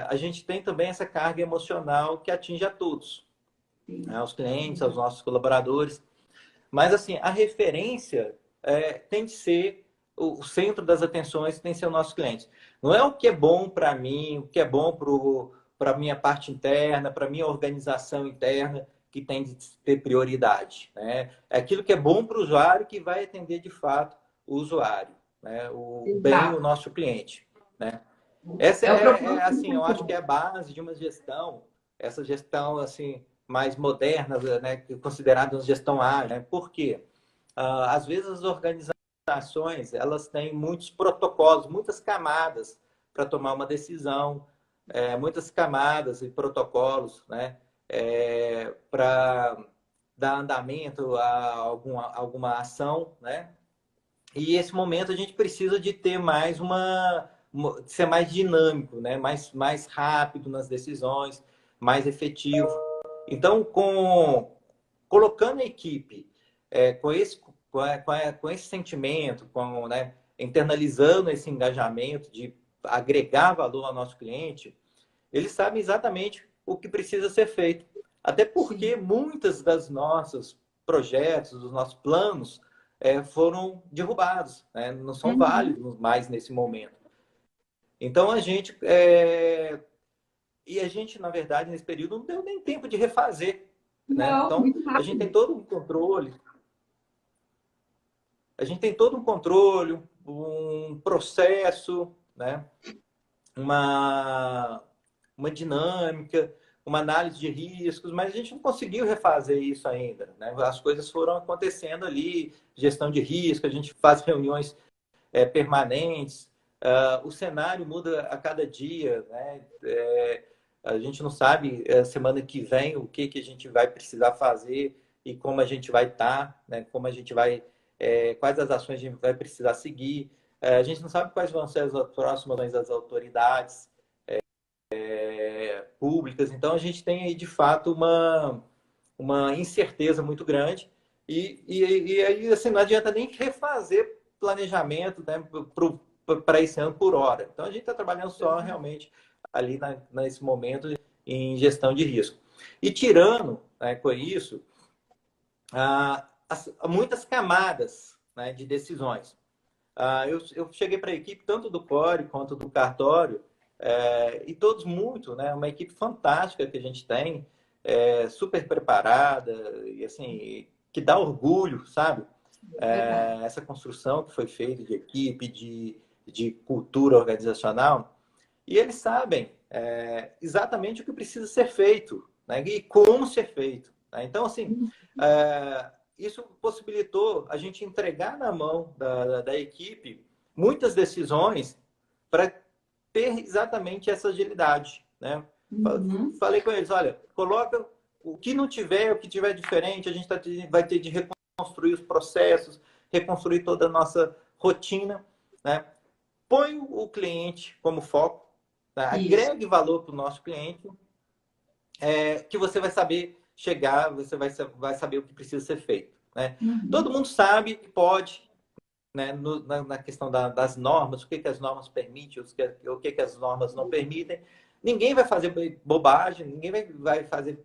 a gente tem também essa carga emocional que atinge a todos, né? Aos clientes, aos nossos colaboradores. Mas, assim, a referência tem de ser o centro das atenções, tem de ser o nosso cliente. Não é o que é bom para mim, o que é bom para a minha parte interna, para a minha organização interna, que tem de ter prioridade, né? É aquilo que é bom para o usuário que vai atender, de fato, o usuário, né? O nosso cliente, né? Essa assim, eu acho que é a base de uma gestão, essa gestão, assim, mais moderna, né? Considerada uma gestão ágil, né? Por quê? Às vezes as organizações, elas têm muitos protocolos, muitas camadas para tomar uma decisão, muitas camadas e protocolos, né? Para dar andamento a alguma ação, né? E esse momento a gente precisa de ter mais de ser mais dinâmico, né? Mais rápido nas decisões, mais efetivo. Então, colocando a equipe com esse sentimento, né? Internalizando esse engajamento de agregar valor ao nosso cliente, eles sabem exatamente o que precisa ser feito. Até porque muitas das nossos projetos, dos nossos planos, foram derrubados, né? Não são válidos mais nesse momento. Então, a gente, na verdade, nesse período, não deu nem tempo de refazer, né? Não, então, muito rápido. A gente tem todo um controle. A gente tem todo um controle, um processo, né? Uma dinâmica, uma análise de riscos, mas a gente não conseguiu refazer isso ainda, né? As coisas foram acontecendo ali, gestão de risco, a gente faz reuniões permanentes, o cenário muda a cada dia, né? A gente não sabe semana que vem o que a gente vai precisar fazer e como a gente vai estar, né? Como a gente vai, quais as ações a gente vai precisar seguir. A gente não sabe quais vão ser as próximas ações das autoridades públicas. Então, a gente tem aí, de fato, uma incerteza muito grande e aí, assim, não adianta nem refazer planejamento, né, para esse ano por hora. Então, a gente está trabalhando só realmente ali nesse momento em gestão de risco. E tirando, né, com isso, muitas camadas, né, de decisões. Eu cheguei para a equipe tanto do core quanto do cartório, e todos muito, né? Uma equipe fantástica que a gente tem, super preparada e assim que dá orgulho, sabe? Verdade. Essa construção que foi feita de equipe, de cultura organizacional, e eles sabem exatamente o que precisa ser feito, né? E como ser feito. Né? Então, assim, isso possibilitou a gente entregar na mão da equipe muitas decisões para ter exatamente essa agilidade, né? Uhum. Falei com eles, olha, coloca o que não tiver, o que tiver diferente, a gente vai ter de reconstruir os processos, reconstruir toda a nossa rotina, né? Põe o cliente como foco, tá? Isso. Agregue valor para o nosso cliente, que você vai saber chegar, você vai saber o que precisa ser feito, né? Todo Uhum. mundo sabe que pode, né, na questão das normas, o que as normas permitem, o que as normas não permitem. Ninguém vai fazer bobagem, ninguém vai fazer,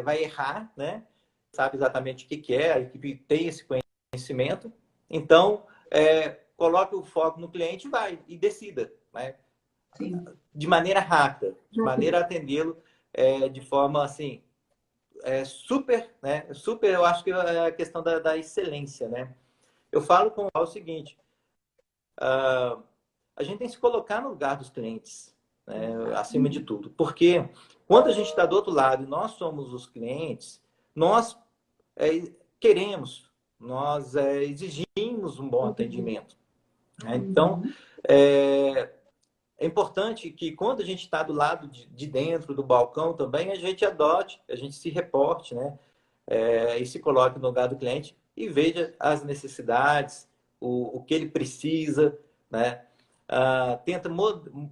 vai errar, né? Sabe exatamente o que é, a equipe tem esse conhecimento. Então, coloque o foco no cliente e decida, né? Sim. De maneira rápida, de maneira a atendê-lo de forma assim, super, né? Super, eu acho que é a questão da excelência, né? Eu falo com o seguinte, a gente tem que se colocar no lugar dos clientes, né, acima de tudo. Porque quando a gente está do outro lado e nós somos os clientes, nós queremos, nós exigimos um bom atendimento. Né? Então, Uhum. é importante que quando a gente está do lado de dentro do balcão também, a gente adote, a gente se reporte, né? E se coloque no lugar do cliente e veja as necessidades, o que ele precisa, né? Tenta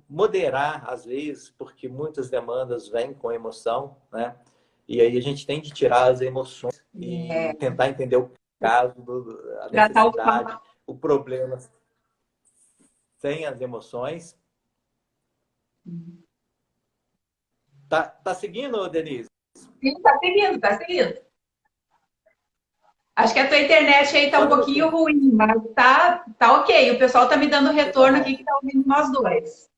moderar, às vezes, porque muitas demandas vêm com emoção, né? E aí a gente tem que tirar as emoções e tentar entender o caso, a Tratar o necessidade, o problema sem as emoções. Tá seguindo, Denise? Sim, tá seguindo, tá seguindo. Acho que a tua internet aí tá um Quando pouquinho você. ruim, mas tá ok. O pessoal tá me dando Tá retorno aqui bom. que tá ouvindo nós dois.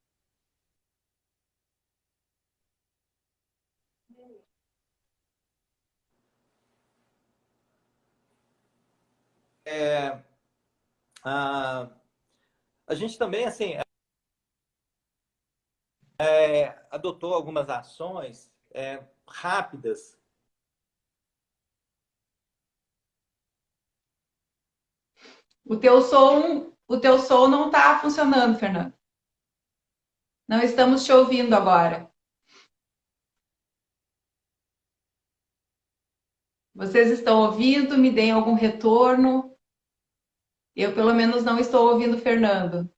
A, a gente também, assim, adotou algumas ações rápidas. O teu som não tá funcionando, Fernando. Não estamos te ouvindo agora. Vocês estão ouvindo? Me deem algum retorno. Eu, pelo menos, não estou ouvindo o Fernando.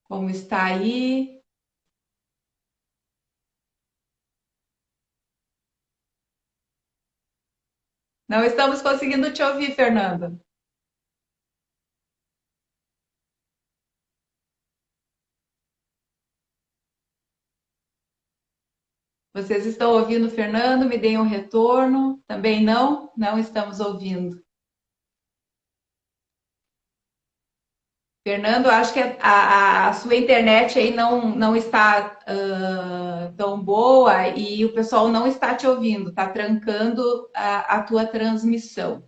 Como está aí? Não estamos conseguindo te ouvir, Fernando. Vocês estão ouvindo o Fernando? Me deem um retorno. Também não? Não estamos ouvindo. Fernando, acho que a sua internet aí não está tão boa e o pessoal não está te ouvindo, está trancando a tua transmissão.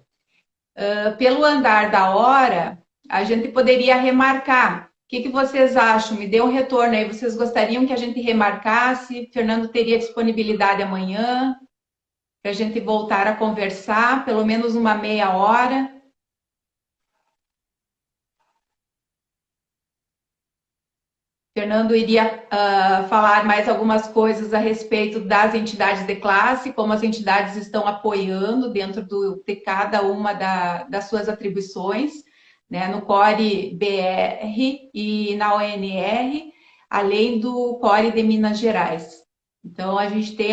Pelo andar da hora, a gente poderia remarcar. O que vocês acham? Me dê um retorno aí. Vocês gostariam que a gente remarcasse? Fernando teria disponibilidade amanhã para a gente voltar a conversar, pelo menos uma meia hora. Fernando iria falar mais algumas coisas a respeito das entidades de classe, como as entidades estão apoiando dentro de cada uma das suas atribuições, né, no CORE BR e na ONR, além do CORE de Minas Gerais. Então, a gente tem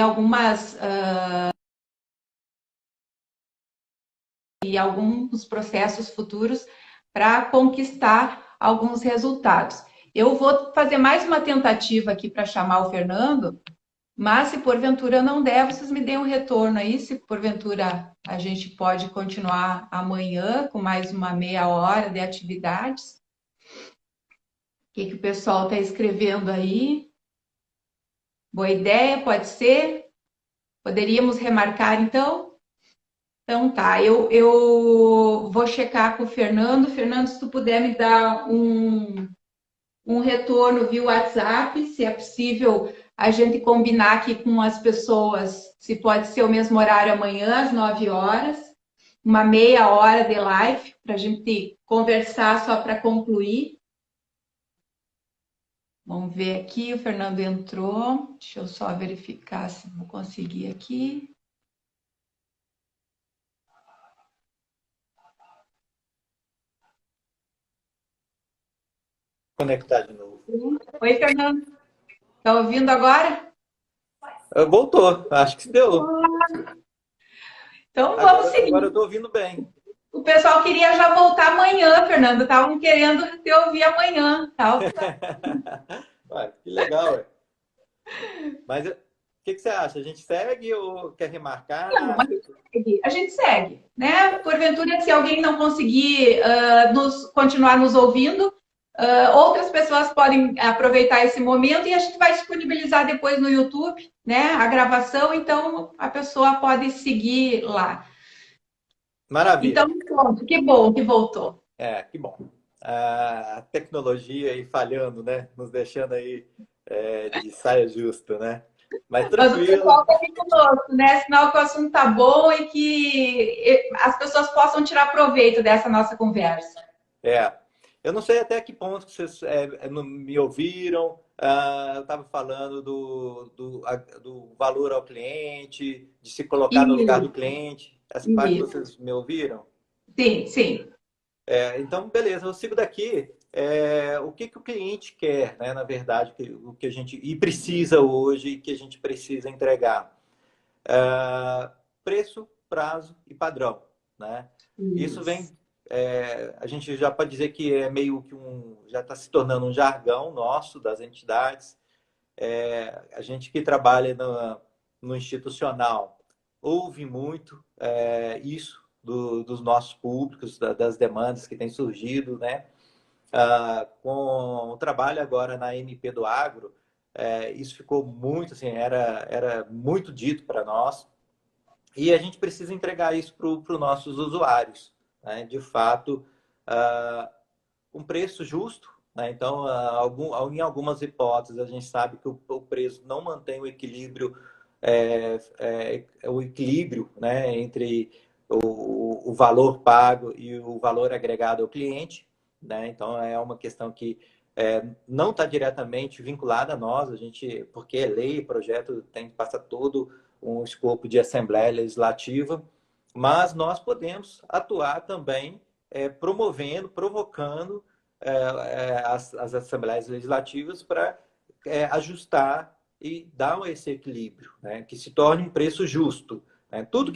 alguns processos futuros para conquistar alguns resultados. Eu vou fazer mais uma tentativa aqui para chamar o Fernando, mas se porventura não der, vocês me deem um retorno aí, se porventura a gente pode continuar amanhã com mais uma meia hora de atividades. O que o pessoal está escrevendo aí? Boa ideia, pode ser? Poderíamos remarcar, então? Então tá, eu vou checar com o Fernando. Fernando, se tu puder me dar um retorno via WhatsApp, se é possível a gente combinar aqui com as pessoas, se pode ser o mesmo horário amanhã, às 9 horas, uma meia hora de live, para a gente conversar só para concluir. Vamos ver aqui, o Fernando entrou. Deixa eu só verificar se vou conseguir aqui. Conectar de novo. Oi, Fernando. Tá ouvindo agora? Voltou, acho que deu. Então vamos seguir. Agora eu estou ouvindo bem. O pessoal queria já voltar amanhã, Fernando. Estavam querendo te ouvir amanhã. Tá? Ué, que legal, ué. Mas o que você acha? A gente segue ou quer remarcar? Não, a gente segue, né? Porventura, se alguém não conseguir continuar nos ouvindo, outras pessoas podem aproveitar esse momento e a gente vai disponibilizar depois no YouTube, né? A gravação, então a pessoa pode seguir lá. Maravilha. Então, pronto, que bom que voltou. Que bom. A tecnologia aí falhando, né? Nos deixando aí de saia justa, né? Mas tranquilo. Mas o pessoal tá aqui conosco, né? Sinal que o assunto tá bom e que as pessoas possam tirar proveito dessa nossa conversa. Eu não sei até que ponto vocês me ouviram. Eu estava falando do valor ao cliente, de se colocar no lugar do cliente. Essa parte vocês me ouviram? Sim, sim. Então, beleza, eu sigo daqui. O que o cliente quer, né? Na verdade, o que a gente precisa hoje e que a gente precisa entregar. Preço, prazo e padrão, né? Isso vem... a gente já pode dizer que é meio que já está se tornando um jargão nosso, das entidades. A gente que trabalha no institucional ouve muito isso dos nossos públicos, das demandas que têm surgido, né? Com o trabalho agora na MP do Agro, isso ficou muito, assim, era muito dito para nós, e a gente precisa entregar isso para os nossos usuários, né? De fato, um preço justo, né? Então, em algumas hipóteses, a gente sabe que o preço não mantém o equilíbrio, né? Entre o valor pago e o valor agregado ao cliente, né? Então, é uma questão que não está diretamente vinculada a nós, porque é lei, o projeto tem que passar todo um escopo de Assembleia Legislativa, mas nós podemos atuar também provocando as Assembleias Legislativas para ajustar e dar esse equilíbrio, né? Que se torne um preço justo, né? Tudo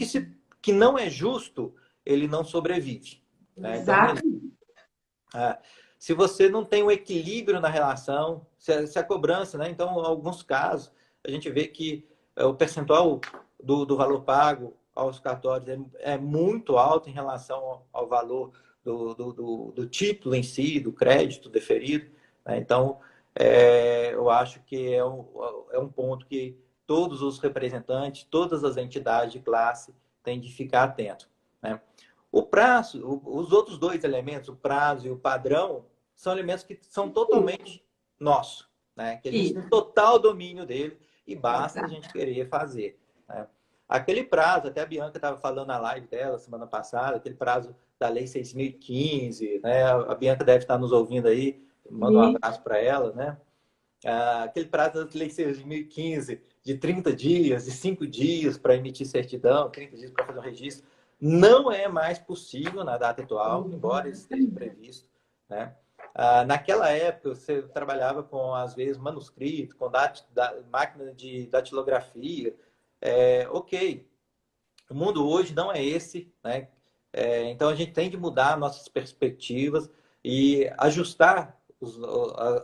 que não é justo, ele não sobrevive, né? Exato. Então, se você não tem um equilíbrio na relação, se a cobrança, né? Então, em alguns casos, a gente vê que o percentual do valor pago aos cartórios é muito alto em relação ao valor do título em si, do crédito deferido, né? Então, eu acho que é um ponto que todos os representantes, todas as entidades de classe têm de ficar atento, né? O prazo, os outros dois elementos, o prazo e o padrão, são elementos que são totalmente nossos, né? Que a gente tem total domínio dele e basta a gente querer fazer, né? Aquele prazo, até a Bianca estava falando na live dela semana passada, aquele prazo da Lei 6.015, né? A Bianca deve estar nos ouvindo aí, manda um abraço para ela, né? Aquele prazo da Lei 6.015 de 30 dias, de 5 dias para emitir certidão, 30 dias para fazer um registro, não é mais possível na data atual, embora isso esteja previsto, né? Naquela época, você trabalhava com, às vezes, manuscrito, com máquina de datilografia. Ok. O mundo hoje não é esse, né? Então, a gente tem de mudar nossas perspectivas e ajustar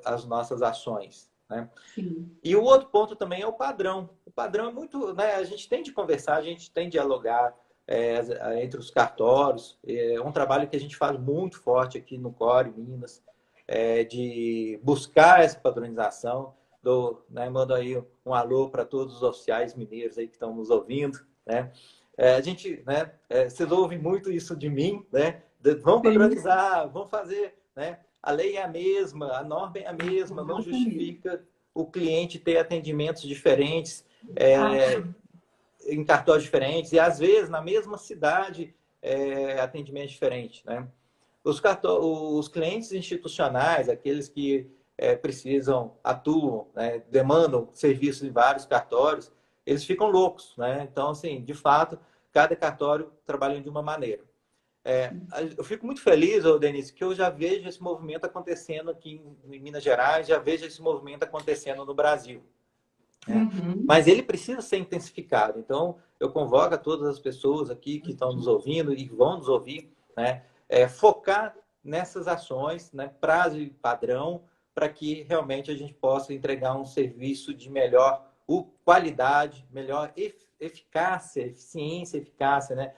as nossas ações, né? Sim. E o outro ponto também é o padrão. O padrão é muito, né? A gente tem de conversar, a gente tem de dialogar entre os cartórios. É um trabalho que a gente faz muito forte aqui no Core Minas, de buscar essa padronização. né, mando aí um alô para todos os oficiais mineiros aí que estão nos ouvindo, né? A gente, né, vocês ouvem muito isso de mim, né? Vão padronizar, vão fazer, né? A lei é a mesma, a norma é a mesma, não justifica o cliente ter atendimentos diferentes, em cartórios diferentes, e às vezes na mesma cidade, atendimento diferente, né? Os clientes institucionais, aqueles que precisam, atuam, né, demandam serviços em vários cartórios, eles ficam loucos, né? Então, assim, de fato, cada cartório trabalha de uma maneira. Eu fico muito feliz, Denise, que eu já vejo esse movimento acontecendo aqui em Minas Gerais, já vejo esse movimento acontecendo no Brasil. Né? Mas ele precisa ser intensificado. Então, eu convoco a todas as pessoas aqui que estão nos ouvindo e vão nos ouvir, né? Focar nessas ações, né? Prazo e padrão, para que realmente a gente possa entregar um serviço de melhor qualidade, melhor eficácia, eficiência, eficácia, né?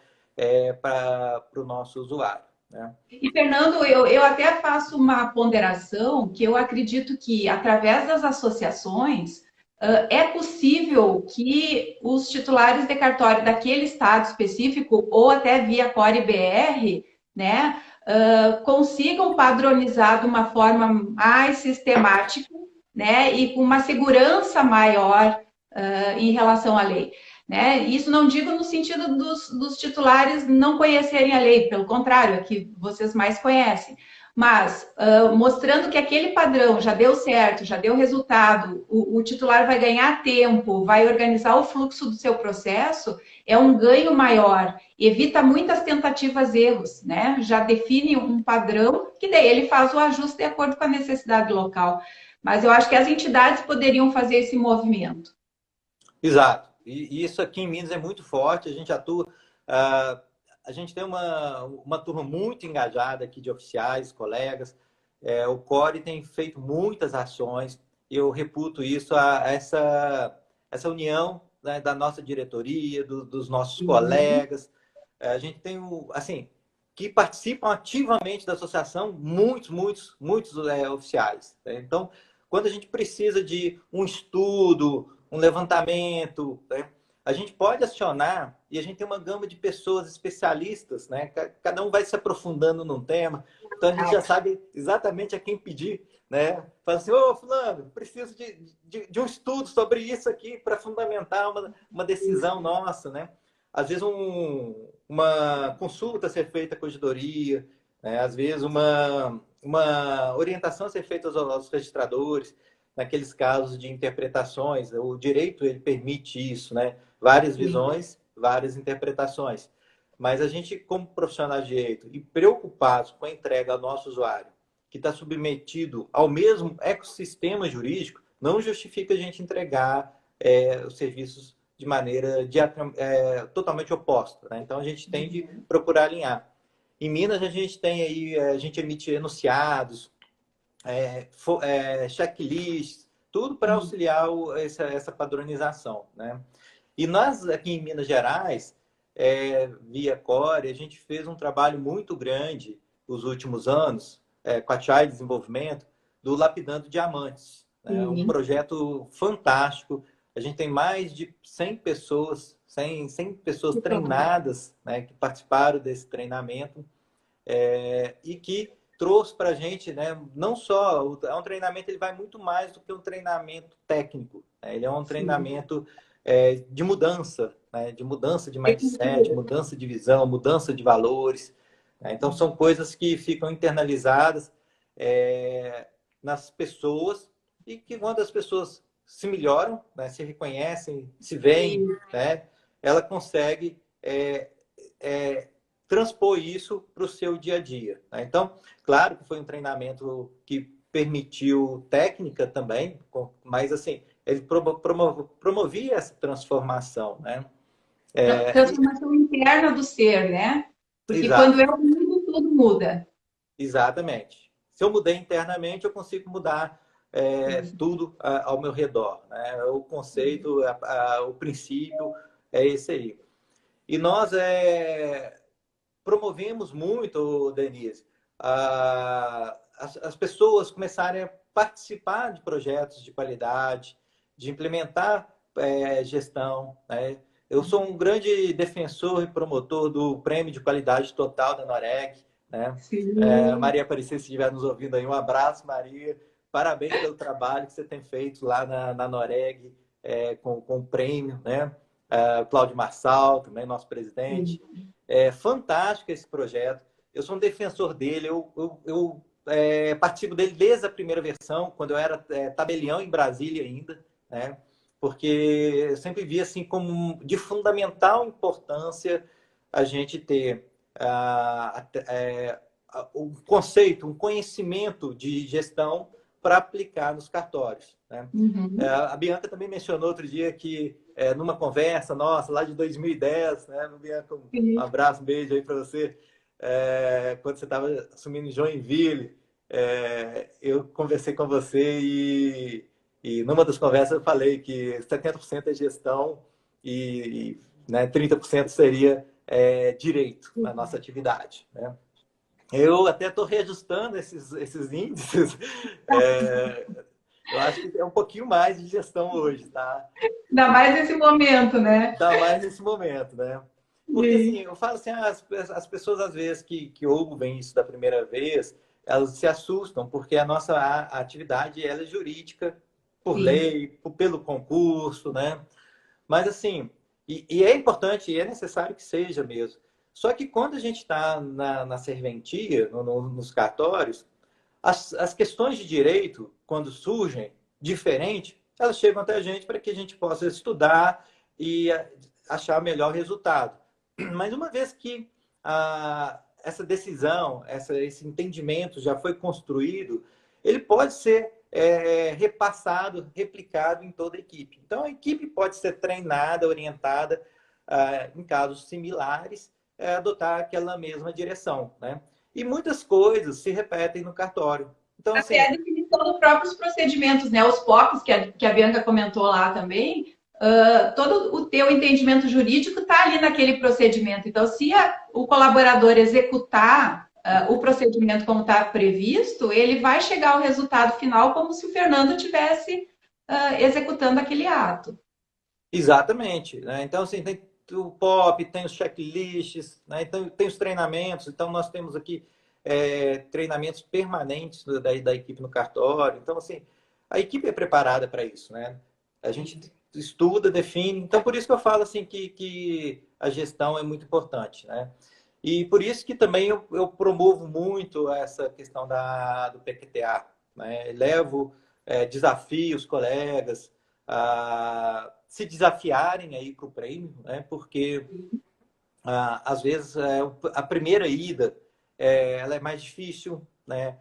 Para o nosso usuário. Né? E, Fernando, eu até faço uma ponderação que eu acredito que, através das associações, é possível que os titulares de cartório daquele estado específico, ou até via Core-BR, né, consigam padronizar de uma forma mais sistemática, né, e com uma segurança maior em relação à lei. Né? Isso não digo no sentido dos titulares não conhecerem a lei, pelo contrário, é que vocês mais conhecem. Mas, mostrando que aquele padrão já deu certo, já deu resultado, o titular vai ganhar tempo, vai organizar o fluxo do seu processo, é um ganho maior. Evita muitas tentativas e erros, né? Já define um padrão, que daí ele faz o ajuste de acordo com a necessidade local. Mas eu acho que as entidades poderiam fazer esse movimento. Exato. E isso aqui em Minas é muito forte, a gente atua... A gente tem uma turma muito engajada aqui de oficiais, colegas. O Core tem feito muitas ações. Eu reputo isso a essa união, né, da nossa diretoria, dos nossos colegas. A gente tem, assim, que participam ativamente da associação, muitos oficiais. Né? Então, quando a gente precisa de um estudo, um levantamento, né? A gente pode acionar, e a gente tem uma gama de pessoas especialistas, né? Cada um vai se aprofundando num tema, então a gente já sabe exatamente a quem pedir, né? Fala assim, ô fulano, preciso de um estudo sobre isso aqui para fundamentar uma decisão nossa, né? Às vezes uma consulta a ser feita à corregedoria, né? Às vezes uma orientação a ser feita aos registradores, naqueles casos de interpretações, o direito ele permite isso, né? Várias visões, várias interpretações. Mas a gente, como profissional de direito e preocupados com a entrega ao nosso usuário, que está submetido ao mesmo ecossistema jurídico, não justifica a gente entregar os serviços de maneira totalmente oposta. Né? Então, a gente tem de procurar alinhar. Em Minas, a gente tem aí, a gente emite enunciados, checklists, tudo para auxiliar essa padronização, né? E nós, aqui em Minas Gerais, via Core, a gente fez um trabalho muito grande nos últimos anos, com a Chai Desenvolvimento, do Lapidando Diamantes. Né? Um projeto fantástico. A gente tem mais de 100 pessoas, 100 pessoas treinadas, né, que participaram desse treinamento, e que trouxe para a gente, né, não só... um treinamento, ele vai muito mais do que um treinamento técnico. Né? Ele é um treinamento... de mudança, né? De mudança de mindset, mudança de visão, mudança de valores. Né? Então, são coisas que ficam internalizadas nas pessoas e que quando as pessoas se melhoram, né? Se reconhecem, se veem, né? Ela consegue transpor isso para o seu dia a dia. Né? Então, claro que foi um treinamento que permitiu técnica também, mas assim, ele promovia essa transformação, né? Transformação interna do ser, né? Porque Exato. quando eu mudo, tudo muda. Exatamente. Se eu mudei internamente, eu consigo mudar tudo ao meu redor. Né? O conceito, o princípio é esse aí. E nós promovemos muito, Denise, as pessoas começarem a participar de projetos de qualidade, de implementar gestão, né? Eu sou um grande defensor e promotor do Prêmio de Qualidade Total da Noreg, né? Maria Aparecida, se estiver nos ouvindo aí, um abraço, Maria. Parabéns pelo trabalho que você tem feito lá na Noreg, com o prêmio, né? Cláudio Marçal, também nosso presidente. É fantástico esse projeto. Eu sou um defensor dele. Eu participo dele desde a primeira versão, quando eu era tabelião em Brasília ainda, né? Porque eu sempre vi assim como de fundamental importância a gente ter um conceito, um conhecimento de gestão para aplicar nos cartórios, né? A Bianca também mencionou outro dia que numa conversa nossa lá de 2010, né, Bianca, um abraço, um beijo aí para você, quando você estava assumindo Joinville, eu conversei com você e numa das conversas eu falei que 70% é gestão e né, 30% seria direito na nossa atividade, né? Eu até estou reajustando esses índices. Eu acho que é um pouquinho mais de gestão hoje, tá? Ainda mais nesse momento, né? Ainda mais nesse momento, né? Porque, assim, eu falo assim, as pessoas, às vezes, que ouvem isso da primeira vez, elas se assustam, porque a nossa atividade ela é jurídica, por lei, pelo concurso, né? Mas, assim, e é importante, e é necessário que seja mesmo. Só que quando a gente está na serventia, nos cartórios, as questões de direito, quando surgem diferente, elas chegam até a gente para que a gente possa estudar e achar o melhor resultado. Mas uma vez que essa decisão, esse entendimento já foi construído, ele pode ser repassado, replicado em toda a equipe. Então, a equipe pode ser treinada, orientada, em casos similares, adotar aquela mesma direção, né? E muitas coisas se repetem no cartório. Então, assim, até a definição dos próprios procedimentos, né? Os POCs, que a Bianca comentou lá também, todo o teu entendimento jurídico está ali naquele procedimento. Então, se o colaborador executar o procedimento como está previsto, ele vai chegar ao resultado final como se o Fernando estivesse executando aquele ato. Exatamente, né? Então, assim, tem o POP, tem os checklists, né? Então, tem os treinamentos. Então, nós temos aqui treinamentos permanentes da equipe no cartório. Então, assim, a equipe é preparada para isso, né? A gente estuda, define. Então, por isso que eu falo assim que a gestão é muito importante, né? E por isso que também eu promovo muito essa questão do PQTA, né? Levo desafio os colegas a se desafiarem aí para o prêmio, né? Porque às vezes a primeira ida ela é mais difícil, né?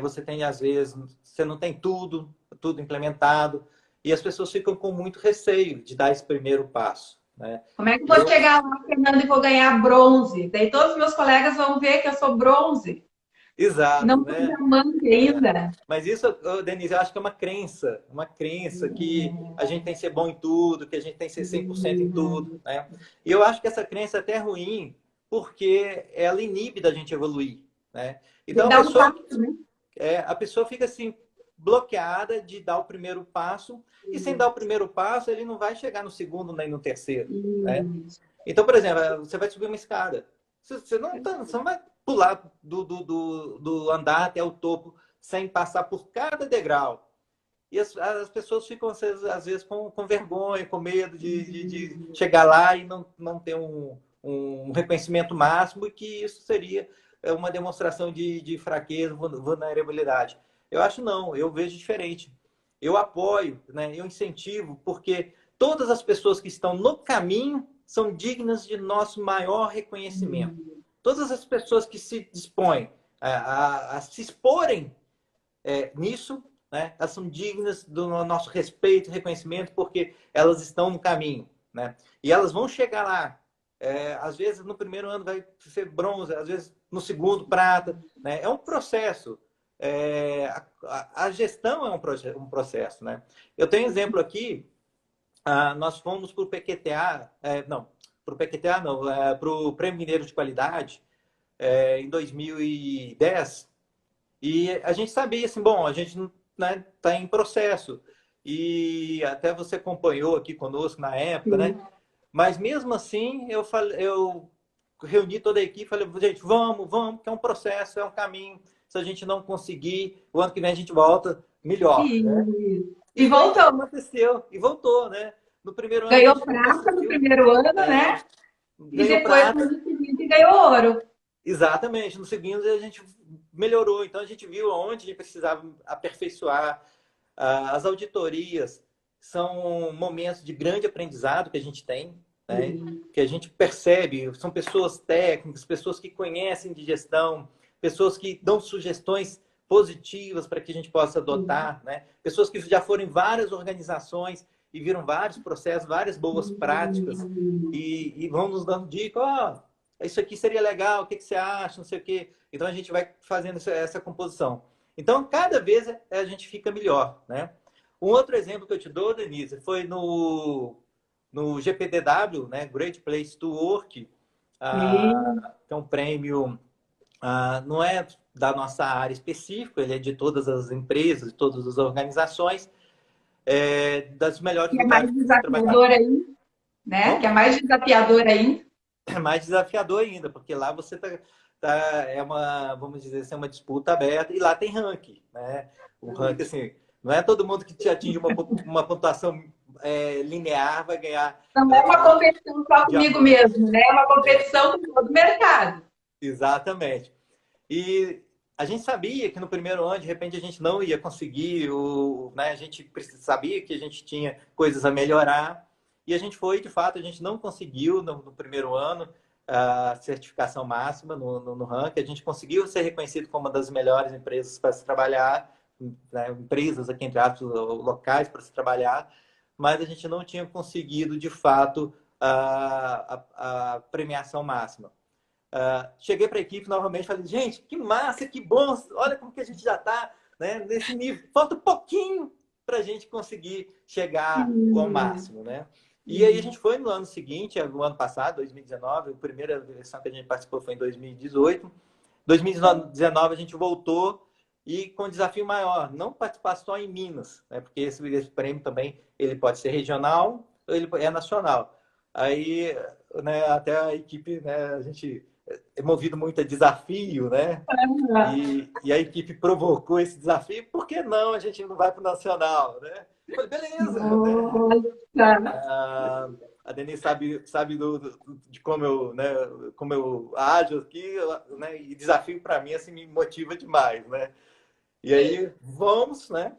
Você tem às vezes você não tem tudo implementado e as pessoas ficam com muito receio de dar esse primeiro passo, né? Como é que eu vou chegar lá, Fernando, e vou ganhar bronze? Daí todos os meus colegas vão ver que eu sou bronze. Exato, não né? tem diamante ainda. Mas isso, Denise, eu acho que é uma crença que a gente tem que ser bom em tudo, que a gente tem que ser 100% em tudo, né? E eu acho que essa crença é até ruim, porque ela inibe da gente evoluir, né? Então, a pessoa fica assim, bloqueada de dar o primeiro passo, e sem dar o primeiro passo, ele não vai chegar no segundo nem no terceiro, né? Então, por exemplo, você vai subir uma escada. Você não vai pular do andar até o topo sem passar por cada degrau. E as pessoas ficam, às vezes, com vergonha, com medo de chegar lá e não ter um reconhecimento máximo, e que isso seria uma demonstração de fraqueza, vulnerabilidade. Eu acho não, eu vejo diferente. Eu apoio, né, eu incentivo, porque todas as pessoas que estão no caminho são dignas de nosso maior reconhecimento. Todas as pessoas que se dispõem a se exporem nisso, né, elas são dignas do nosso respeito e reconhecimento, porque elas estão no caminho, né? E elas vão chegar lá. Às vezes, no primeiro ano vai ser bronze, às vezes no segundo, prata, né? É um processo. A gestão é um processo, né? Eu tenho um exemplo aqui. Nós fomos para o PQTA, para o Prêmio Mineiro de Qualidade em 2010, e a gente sabia assim, bom, a gente né, tá em processo. E até você acompanhou aqui conosco na época, né? Sim. Mas mesmo assim, eu reuni toda a equipe e falei, gente, vamos, que é um processo, é um caminho. Se a gente não conseguir, o ano que vem a gente volta melhor, né? E E foi isso que voltou. aconteceu, e voltou, né? No primeiro ano a Ganhou gente não prata no conseguiu, primeiro ano, é, né? E ganhou depois, no prata, ano seguinte, ganhou ouro. exatamente. No segundo a gente melhorou, então a gente viu onde a gente precisava aperfeiçoar. As auditorias são momentos de grande aprendizado que a gente tem, né? Que a gente percebe, são pessoas técnicas, pessoas que conhecem de gestão, pessoas que dão sugestões positivas para que a gente possa adotar, né? Pessoas que já foram em várias organizações e viram vários processos, várias boas práticas e vão nos dando dicas, ó, isso aqui seria legal, o que você acha, não sei o quê. Então a gente vai fazendo essa composição. Então, cada vez a gente fica melhor, né? Um outro exemplo que eu te dou, Denise, foi no GPTW, né? Great Place to Work, que é um prêmio, não é da nossa área específica, ele é de todas as empresas, de todas as organizações, das melhores Que é mais lugares para se trabalhar. desafiador aí, né? Bom, Que é mais desafiador aí. é mais desafiador ainda, porque lá você é uma, vamos dizer assim, uma disputa aberta e lá tem ranking, né? O ranking, assim, não é todo mundo que te atinge uma pontuação linear vai ganhar. Não é uma competição só comigo Diamante. mesmo, né? É uma competição com todo o mercado. Exatamente. E a gente sabia que no primeiro ano, de repente, a gente não ia conseguir, né? A gente sabia que a gente tinha coisas a melhorar. E a gente foi, de fato, a gente não conseguiu no primeiro ano a certificação máxima no ranking. A gente conseguiu ser reconhecido como uma das melhores empresas para se trabalhar, né? Empresas aqui, entre aspas, locais para se trabalhar, mas a gente não tinha conseguido, de fato, a premiação máxima. Cheguei para a equipe novamente e falei, gente, que massa, que bom, olha como que a gente já está, né, nesse nível. Falta um pouquinho para a gente conseguir chegar ao máximo, né? E aí a gente foi no ano seguinte, no ano passado, 2019, a primeira versão que a gente participou foi em 2018. 2019 a gente voltou e com um desafio maior, não participar só em Minas, né? Porque esse prêmio também ele pode ser regional ou ele é nacional. Aí, né, até a equipe, né, a gente é movido muito a desafio, né? E a equipe provocou esse desafio, por que não a gente não vai para o nacional, né? Eu falei, beleza, né? A Denise sabe de como eu ajo aqui, né? E desafio para mim assim, me motiva demais, né? E aí vamos, né?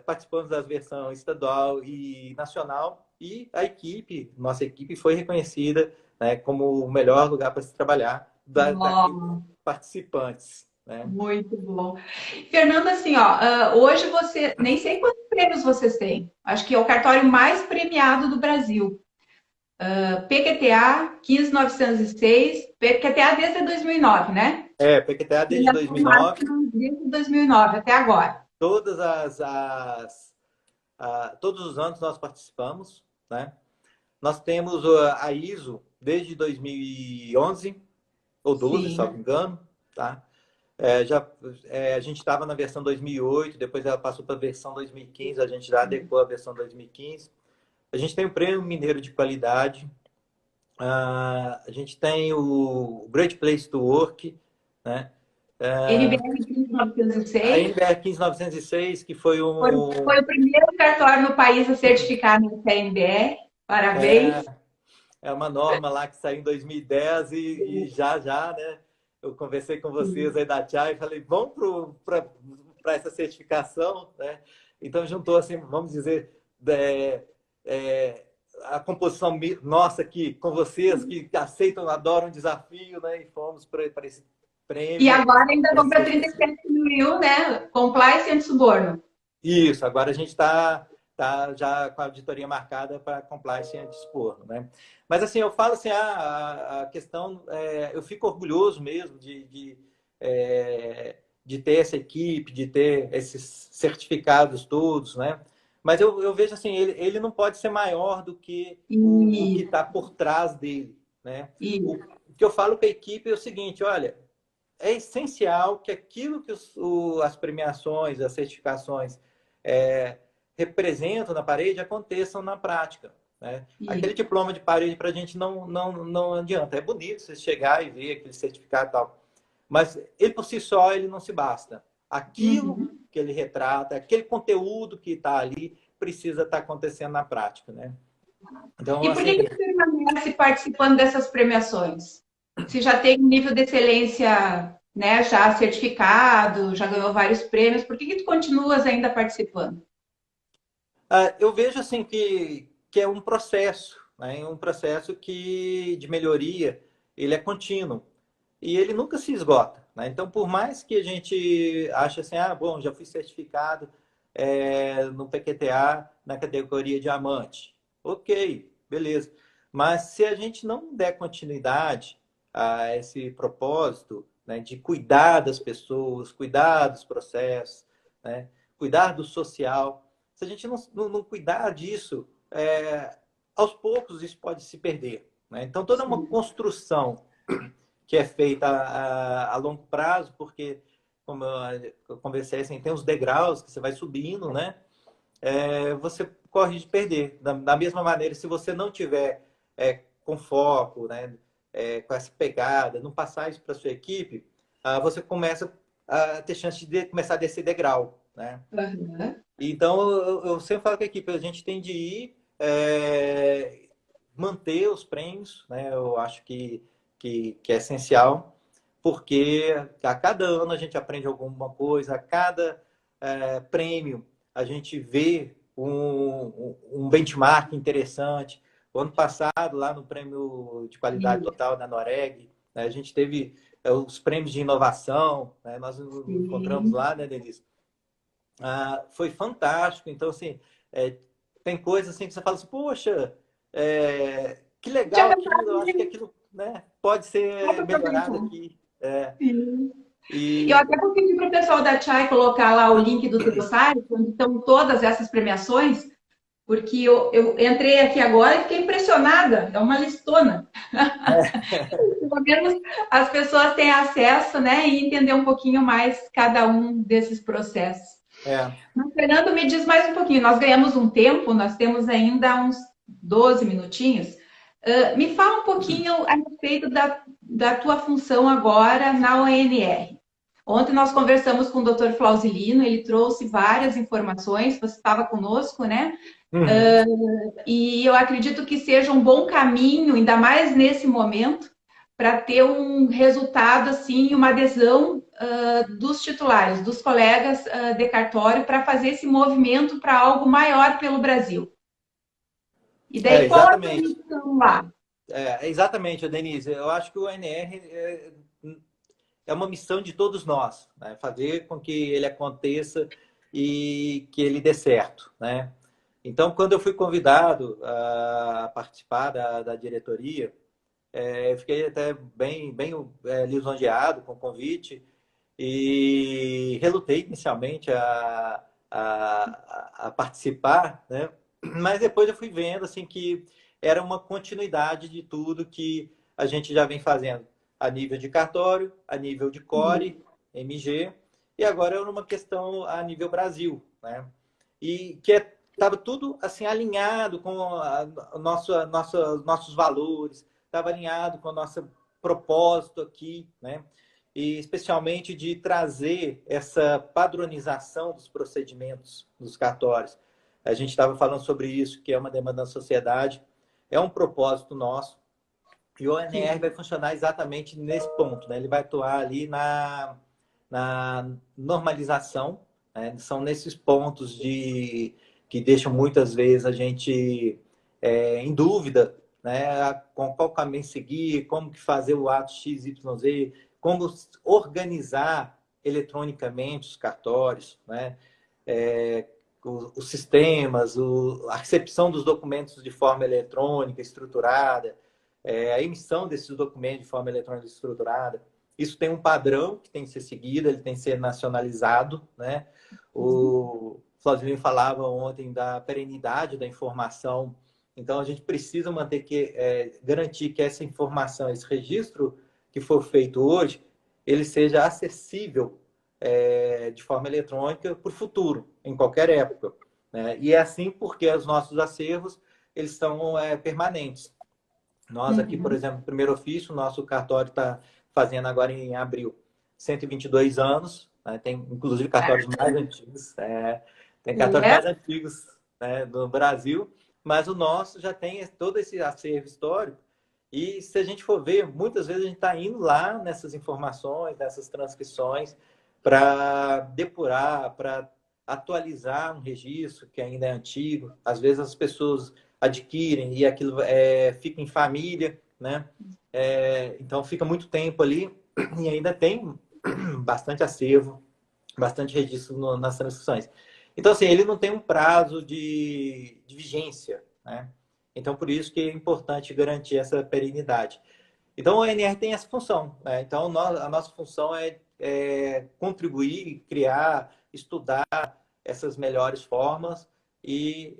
Participamos das versões estadual e nacional e a equipe, nossa equipe foi reconhecida, né, como o melhor lugar para se trabalhar daqueles participantes, né? Muito bom. Fernando, assim, ó, hoje você, nem sei quantos prêmios vocês têm. Acho que é o cartório mais premiado do Brasil. PQTA 15906, PQTA desde 2009, né? PQTA desde 2009. Desde 2009 até agora. Todos os anos nós participamos, né? Nós temos a ISO desde 2011 ou 12, se não me engano, tá? A gente estava na versão 2008, depois ela passou para a versão 2015, a gente já adequou a versão 2015. A gente tem o Prêmio Mineiro de Qualidade, a gente tem o Great Place to Work, né? NBR 15906. A NBR 15906, que foi Foi o primeiro cartório no país a certificar no NBR. Parabéns. É uma norma lá que saiu em 2010 e já, né? Eu conversei com vocês aí da TIA e falei, vamos para essa certificação, né? Então juntou assim, vamos dizer, a composição nossa aqui com vocês que aceitam, adoram o desafio, né? E fomos para esse prêmio. E agora ainda vamos para 37 mil, né? Compliance e suborno. Isso, agora a gente está já com a auditoria marcada para compliance e anti-suborno, né? Mas assim, eu falo assim, a questão, eu fico orgulhoso mesmo de ter essa equipe, de ter esses certificados todos, né? Mas eu vejo assim, ele não pode ser maior do que o que está por trás dele, né? O que eu falo com a equipe é o seguinte, olha, é essencial que aquilo que as premiações, as certificações representam na parede aconteçam na prática, né? Aquele Isso. diploma de parede para a gente não adianta. É bonito você chegar e ver aquele certificado e tal, mas ele por si só ele não se basta. Aquilo que ele retrata, aquele conteúdo que está ali, precisa estar acontecendo na prática, né? Então, E por assim, que você permanece participando dessas premiações? Se já tem um nível de excelência, né, já certificado, já ganhou vários prêmios, por que tu continuas ainda participando? eu vejo assim que é um processo, né? Um processo de melhoria, ele é contínuo e ele nunca se esgota, né? Então, por mais que a gente ache assim, bom, já fui certificado no PQTA na categoria diamante, ok, beleza. Mas se a gente não der continuidade a esse propósito, né, de cuidar das pessoas, cuidar dos processos, né, cuidar do social, se a gente não cuidar disso, aos poucos isso pode se perder, né? Então, toda uma construção que é feita a longo prazo, porque, como eu conversei, assim, tem os degraus que você vai subindo, né? Você corre de perder. Da mesma maneira, se você não tiver com foco, né? Com essa pegada, não passar isso para sua equipe, você começa a ter chance de começar a descer degrau, né? Uhum. Então, eu sempre falo com a equipe, a gente tem de ir manter os prêmios, né? Eu acho que é essencial, porque a cada ano a gente aprende alguma coisa, a cada prêmio a gente vê um benchmark interessante. O ano passado, lá no Prêmio de Qualidade Total da Noreg, né, a gente teve os prêmios de inovação, né? Nós nos encontramos Sim. lá, né, Denise? Foi fantástico. Então, assim, tem coisas assim que você fala assim, poxa, que Tinha legal aquilo, eu pensado acho que aquilo, né, pode ser melhorado nisso. aqui. Sim. Eu E até vou pedir para o pessoal da Chai colocar lá o link do teu site, onde estão todas essas premiações, porque eu entrei aqui agora e fiquei impressionada. É uma listona. Pelo menos as pessoas têm acesso, né, e entender um pouquinho mais cada um desses processos. é, Mas, Fernando, me diz mais um pouquinho. Nós ganhamos um tempo, nós temos ainda uns 12 minutinhos. Me fala um pouquinho a respeito da tua função agora na ONR. Ontem nós conversamos com o Dr. Flausilino, ele trouxe várias informações, você estava conosco, né? uhum, E eu acredito que seja um bom caminho, ainda mais nesse momento, para ter um resultado, assim, uma adesão dos titulares, dos colegas de cartório, para fazer esse movimento para algo maior pelo Brasil. E daí, qual a tua exatamente. missão lá? Exatamente, Denise. Eu acho que o ONR é uma missão de todos nós, né? Fazer com que ele aconteça e que ele dê certo, né? Então, quando eu fui convidado a participar da diretoria, eu fiquei até bem lisonjeado com o convite e relutei inicialmente a participar, né? Mas depois eu fui vendo assim que era uma continuidade de tudo que a gente já vem fazendo a nível de cartório, a nível de core, MG, e agora é uma questão a nível Brasil, né? E que estava tudo assim alinhado com nossos valores, estava alinhado com o nosso propósito aqui, né? E especialmente de trazer essa padronização dos procedimentos dos cartórios. A gente estava falando sobre isso, que é uma demanda da sociedade, é um propósito nosso, e o ONR vai funcionar exatamente nesse ponto, né? Ele vai atuar ali na normalização, né? São nesses pontos que deixam muitas vezes a gente em dúvida, né? Com qual caminho seguir, como que fazer o ato X, Y, Z, como organizar eletronicamente os cartórios, né? Os sistemas, a recepção dos documentos de forma eletrônica, estruturada, a emissão desses documentos de forma eletrônica estruturada. Isso tem um padrão que tem que ser seguido, ele tem que ser nacionalizado, né? O Flausilino falava ontem da perenidade da informação, então a gente precisa garantir que essa informação, esse registro que for feito hoje, ele seja acessível de forma eletrônica para o futuro, em qualquer época, né? E é assim porque os nossos acervos eles são permanentes. Nós aqui, por exemplo, no primeiro ofício, o nosso cartório está fazendo agora em abril 122 anos, né? Tem inclusive cartórios mais antigos, tem cartórios mais antigos, né, no Brasil, mas o nosso já tem todo esse acervo histórico. E se a gente for ver, muitas vezes a gente está indo lá nessas informações, nessas transcrições, para depurar, para atualizar um registro que ainda é antigo. Às vezes as pessoas adquirem e aquilo fica em família, né? Então fica muito tempo ali e ainda tem bastante acervo, bastante registro nas transcrições. Então, assim, ele não tem um prazo de vigência, né? Então, por isso que é importante garantir essa perenidade. Então, o ONR tem essa função, né? Então, a nossa função é contribuir, criar, estudar essas melhores formas e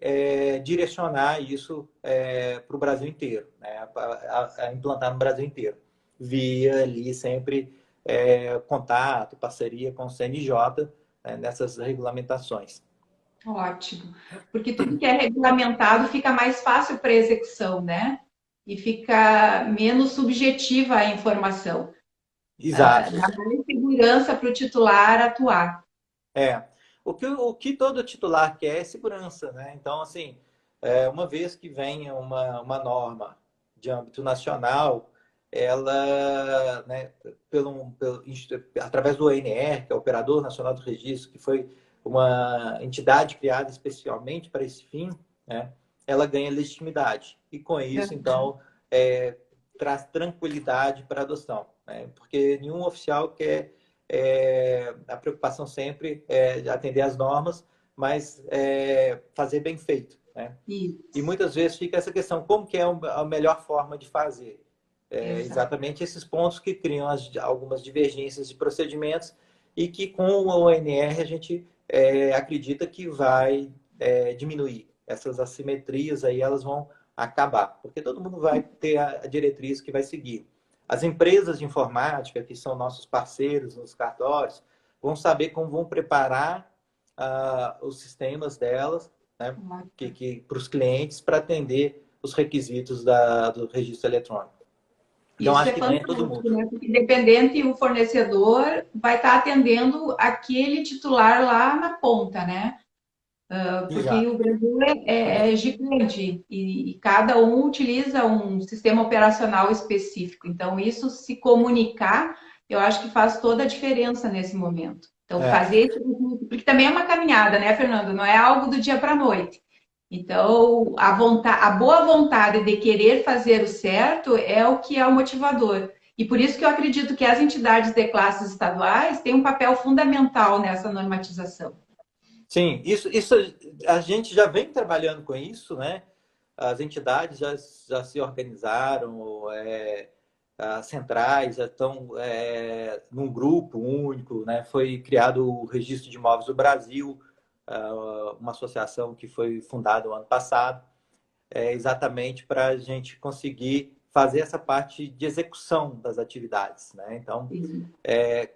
direcionar isso para o Brasil inteiro, né? A implantar no Brasil inteiro, via ali sempre contato, parceria com o CNJ, né, nessas regulamentações. Ótimo. Porque tudo que é regulamentado fica mais fácil para execução, né? E fica menos subjetiva a informação. Exato. Dá mais segurança para o titular atuar. O que todo titular quer é segurança, né? Então, assim, uma vez que venha uma norma de âmbito nacional, ela, né, através do ONR, que é o Operador Nacional do Registro, que foi uma entidade criada especialmente para esse fim, né, ela ganha legitimidade. E com isso, então, traz tranquilidade para a adoção, né? Porque nenhum oficial quer... a preocupação sempre é atender às normas, mas fazer bem feito, né? E muitas vezes fica essa questão, como que é a melhor forma de fazer? Exatamente esses pontos que criam algumas divergências de procedimentos e que com o ONR a gente acredita que vai diminuir. Essas assimetrias aí, elas vão acabar, porque todo mundo vai ter a diretriz que vai seguir. As empresas de informática, que são nossos parceiros nos cartórios, vão saber como vão preparar os sistemas delas, né, para os clientes, para atender os requisitos do registro eletrônico. Então, isso acho que ganha todo mundo. Né? Porque independente o fornecedor vai estar atendendo aquele titular lá na ponta, né? Porque o Brasil é gigante e cada um utiliza um sistema operacional específico. Então, isso se comunicar, eu acho que faz toda a diferença nesse momento. Então, fazer isso, porque também é uma caminhada, né, Fernando? Não é algo do dia para a noite. Então, a boa vontade de querer fazer o certo é o que é o motivador. E por isso que eu acredito que as entidades de classes estaduais têm um papel fundamental nessa normatização. Sim, isso a gente já vem trabalhando com isso, né? As entidades já se organizaram, as centrais já estão num grupo único, né? Foi criado o Registro de Imóveis do Brasil, uma associação que foi fundada no ano passado, exatamente para a gente conseguir fazer essa parte de execução das atividades, né? Então,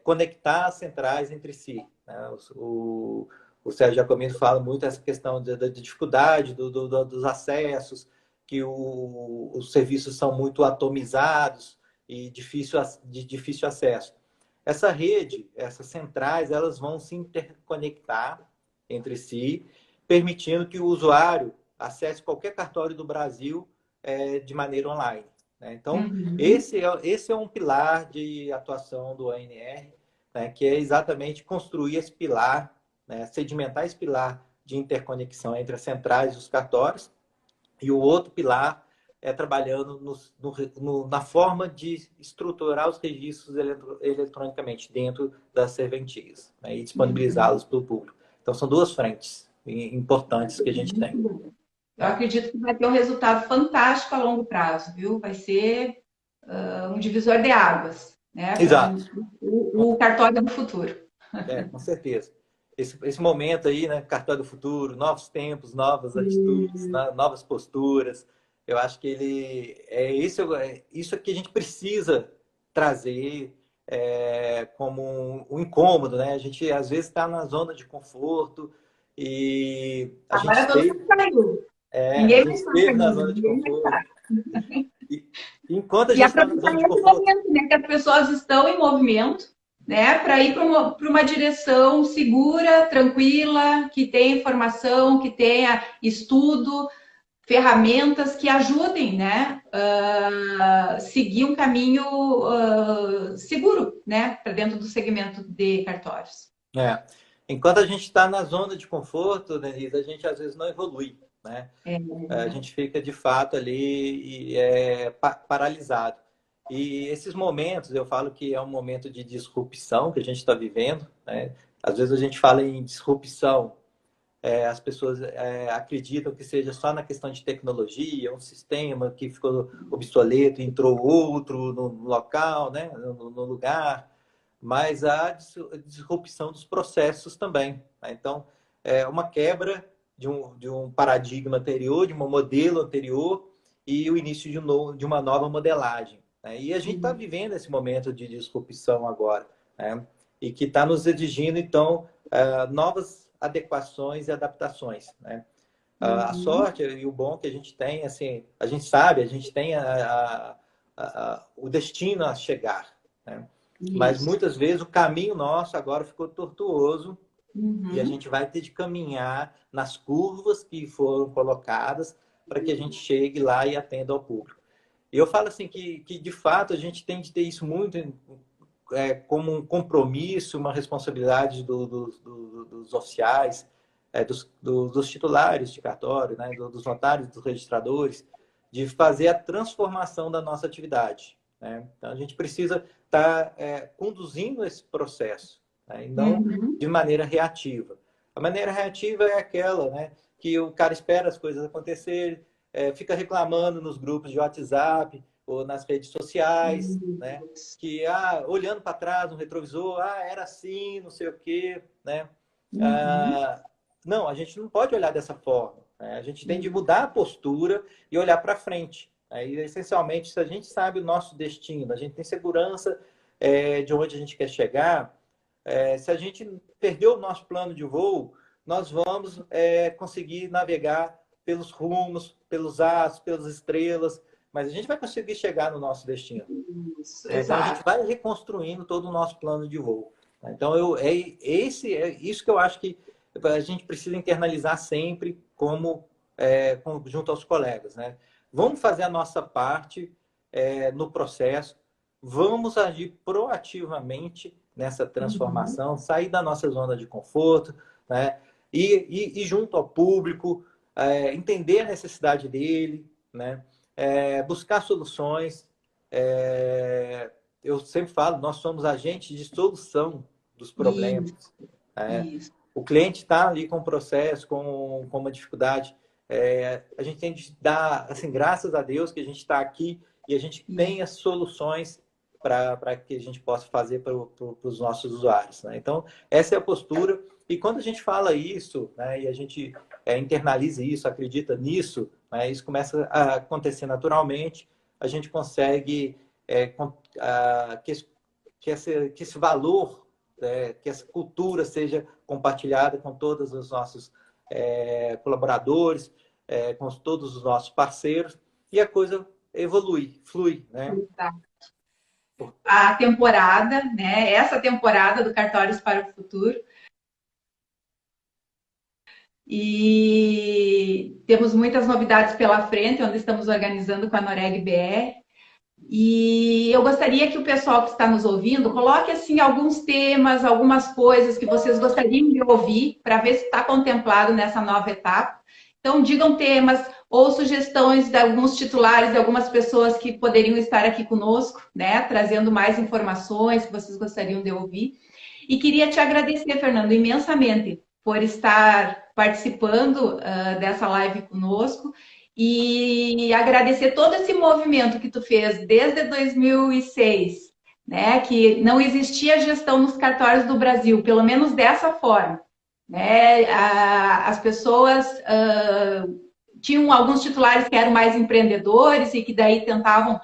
conectar as centrais entre si, né? O Sérgio Giacomino fala muito essa questão da dificuldade dos acessos, que os serviços são muito atomizados e de difícil acesso. Essa rede, essas centrais, elas vão se interconectar entre si, permitindo que o usuário acesse qualquer cartório do Brasil de maneira online, né? Então, esse é um pilar de atuação do ONR, né, que é exatamente construir esse pilar, né, sedimentar esse pilar de interconexão entre as centrais e os cartórios, e o outro pilar é trabalhando na forma de estruturar os registros eletronicamente dentro das serventias, né, e disponibilizá-los para o público. Então, são duas frentes importantes que a gente tem. Eu acredito que vai ter um resultado fantástico a longo prazo, viu? Vai ser um divisor de águas, né? Exato. O cartório do futuro. Com certeza. Esse momento aí, né, cartório do futuro, novos tempos, novas atitudes, novas posturas. Eu acho que isso que a gente precisa trazer, como um incômodo, né? A gente às vezes está na zona de conforto e Agora todo mundo saiu. Ninguém a mais gente está esteve na saindo, zona de ninguém mais conforto. está. E enquanto a E gente está na aproveitar zona de esse conforto, momento, né, que as pessoas estão em movimento, né, para ir para uma direção segura, tranquila, que tenha informação, que tenha estudo, ferramentas que ajudem, né, seguir um caminho seguro, né, para dentro do segmento de cartórios. enquanto a gente está na zona de conforto, Denise, a gente às vezes não evolui, né? É. A gente fica de fato ali paralisado. E esses momentos, eu falo que é um momento de disrupção que a gente está vivendo, né? Às vezes a gente fala em disrupção, as pessoas acreditam que seja só na questão de tecnologia, um sistema que ficou obsoleto, entrou outro no local, né? no lugar, mas a disrupção dos processos também, né? Então, é uma quebra de um paradigma anterior, de um modelo anterior e o início de uma nova modelagem, né? E a gente está vivendo esse momento de disrupção agora, né? E que está nos exigindo, então, novas adequações e adaptações, né? A sorte e o bom que a gente tem, assim, a gente sabe, a gente tem o destino a chegar, né? Mas muitas vezes o caminho nosso agora ficou tortuoso e a gente vai ter de caminhar nas curvas que foram colocadas para que a gente chegue lá e atenda ao público. E eu falo assim que de fato a gente tem de ter isso muito como um compromisso, uma responsabilidade dos oficiais, dos titulares de cartório, né, dos notários, dos registradores, de fazer a transformação da nossa atividade, né? Então a gente precisa estar conduzindo esse processo, né, e não de maneira reativa. A maneira reativa é aquela, né, que o cara espera as coisas acontecerem, fica reclamando nos grupos de WhatsApp ou nas redes sociais, né? Que olhando para trás no retrovisor, era assim, não sei o quê, né? Não, a gente não pode olhar dessa forma, né? A gente tem de mudar a postura e olhar para frente, né? E essencialmente, se a gente sabe o nosso destino, a gente tem segurança de onde a gente quer chegar, se a gente perdeu o nosso plano de voo, nós vamos conseguir navegar pelos rumos, pelos astros, pelas estrelas, mas a gente vai conseguir chegar no nosso destino. Então a gente vai reconstruindo todo o nosso plano de voo. Então isso que eu acho que a gente precisa internalizar sempre junto aos colegas, né? Vamos fazer a nossa parte no processo, vamos agir proativamente nessa transformação, sair da nossa zona de conforto, né? E junto ao público, entender a necessidade dele, né? Buscar soluções. Eu sempre falo, nós somos agentes de solução dos problemas. Isso. O cliente está ali com um processo, com uma dificuldade. A gente tem de dar, assim, graças a Deus que a gente está aqui e a gente tem as soluções para que a gente possa fazer para os nossos usuários, né? Então, essa é a postura. E quando a gente fala isso, né, e a gente internaliza isso, acredita nisso, né, isso começa a acontecer naturalmente, a gente consegue que esse valor, que essa cultura seja compartilhada com todos os nossos colaboradores, com todos os nossos parceiros, e a coisa flui, né? A temporada, né? Essa temporada do Cartórios para o Futuro. E temos muitas novidades pela frente, onde estamos organizando com a Noreg BR. E eu gostaria que o pessoal que está nos ouvindo coloque assim alguns temas, algumas coisas que vocês gostariam de ouvir para ver se está contemplado nessa nova etapa. Então, digam temas ou sugestões de alguns titulares, de algumas pessoas que poderiam estar aqui conosco, né? Trazendo mais informações que vocês gostariam de ouvir. E queria te agradecer, Fernando, imensamente por estar participando dessa live conosco e agradecer todo esse movimento que tu fez desde 2006, né? Que não existia gestão nos cartórios do Brasil, pelo menos dessa forma, né? As pessoas tinham alguns titulares que eram mais empreendedores e que daí tentavam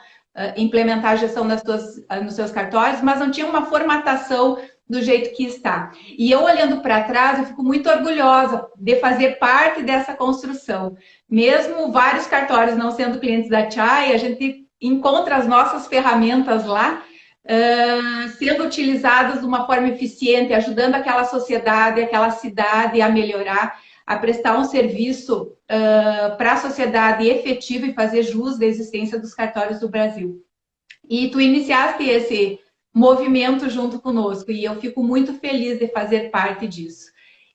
implementar a gestão nos seus cartórios, mas não tinha uma formatação do jeito que está. E eu, olhando para trás, eu fico muito orgulhosa de fazer parte dessa construção. Mesmo vários cartórios não sendo clientes da Chai, a gente encontra as nossas ferramentas lá, sendo utilizadas de uma forma eficiente, ajudando aquela sociedade, aquela cidade a melhorar, a prestar um serviço para a sociedade efetivo e fazer jus da existência dos cartórios do Brasil. E tu iniciaste esse movimento junto conosco e eu fico muito feliz de fazer parte disso.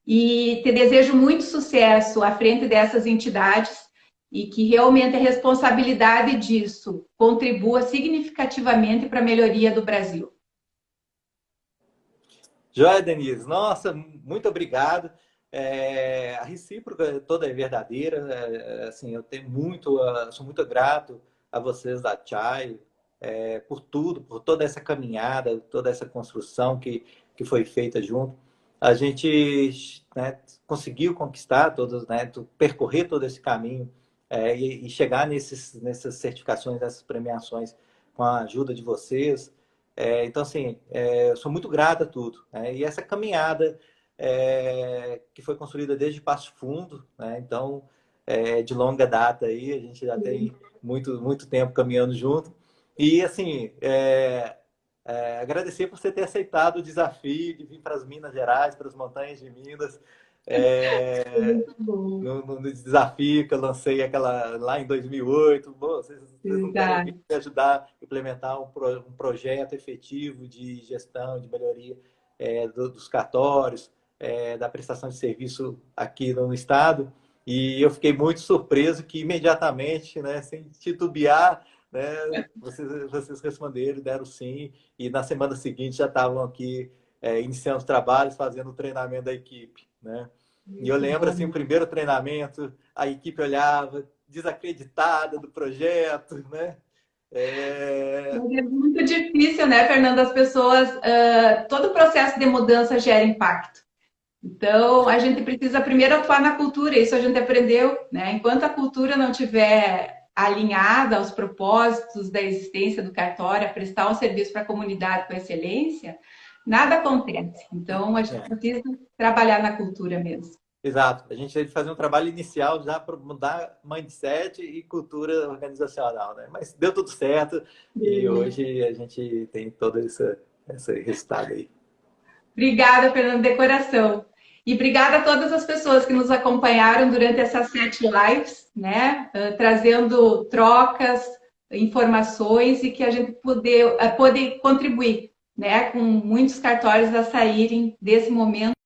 E te desejo muito sucesso à frente dessas entidades e que realmente a responsabilidade disso contribua significativamente para a melhoria do Brasil. Joia, Denise. Nossa, muito obrigado. A recíproca toda é verdadeira. Assim, eu tenho sou muito grato a vocês da Chai, por tudo, por toda essa caminhada, toda essa construção que foi feita junto. A gente, né, conseguiu conquistar todos, né, percorrer todo esse caminho e chegar nessas certificações, nessas premiações com a ajuda de vocês. Então, assim, eu sou muito grato a tudo, né? E essa caminhada que foi construída desde Passo Fundo, né? Então, de longa data aí, a gente já tem muito tempo caminhando junto. E, assim, agradecer por você ter aceitado o desafio de vir para as Minas Gerais, para as montanhas de Minas. No desafio que eu lancei lá em 2008. Vocês não querem me ajudar a implementar um projeto efetivo de gestão, de melhoria dos cartórios, da prestação de serviço aqui no estado. E eu fiquei muito surpreso que imediatamente, né, sem titubear, né, vocês responderam, deram sim, e na semana seguinte já estavam aqui iniciando os trabalhos, fazendo o treinamento da equipe, né? E eu lembro, assim, o primeiro treinamento, a equipe olhava desacreditada do projeto, né? É muito difícil, né, Fernando? As pessoas... todo o processo de mudança gera impacto. Então, a gente precisa primeiro atuar na cultura, isso a gente aprendeu, né? Enquanto a cultura não tiver alinhada aos propósitos da existência do cartório, a prestar um serviço para a comunidade com excelência, nada acontece. Então, a gente precisa trabalhar na cultura mesmo. Exato. A gente tem que fazer um trabalho inicial já para mudar mindset e cultura organizacional, né? Mas deu tudo certo e hoje a gente tem todo esse resultado aí. Obrigada, Fernando, de coração. E obrigada a todas as pessoas que nos acompanharam durante essas 7 lives, né? Trazendo trocas, informações e que a gente pôde contribuir, né? Com muitos cartórios a saírem desse momento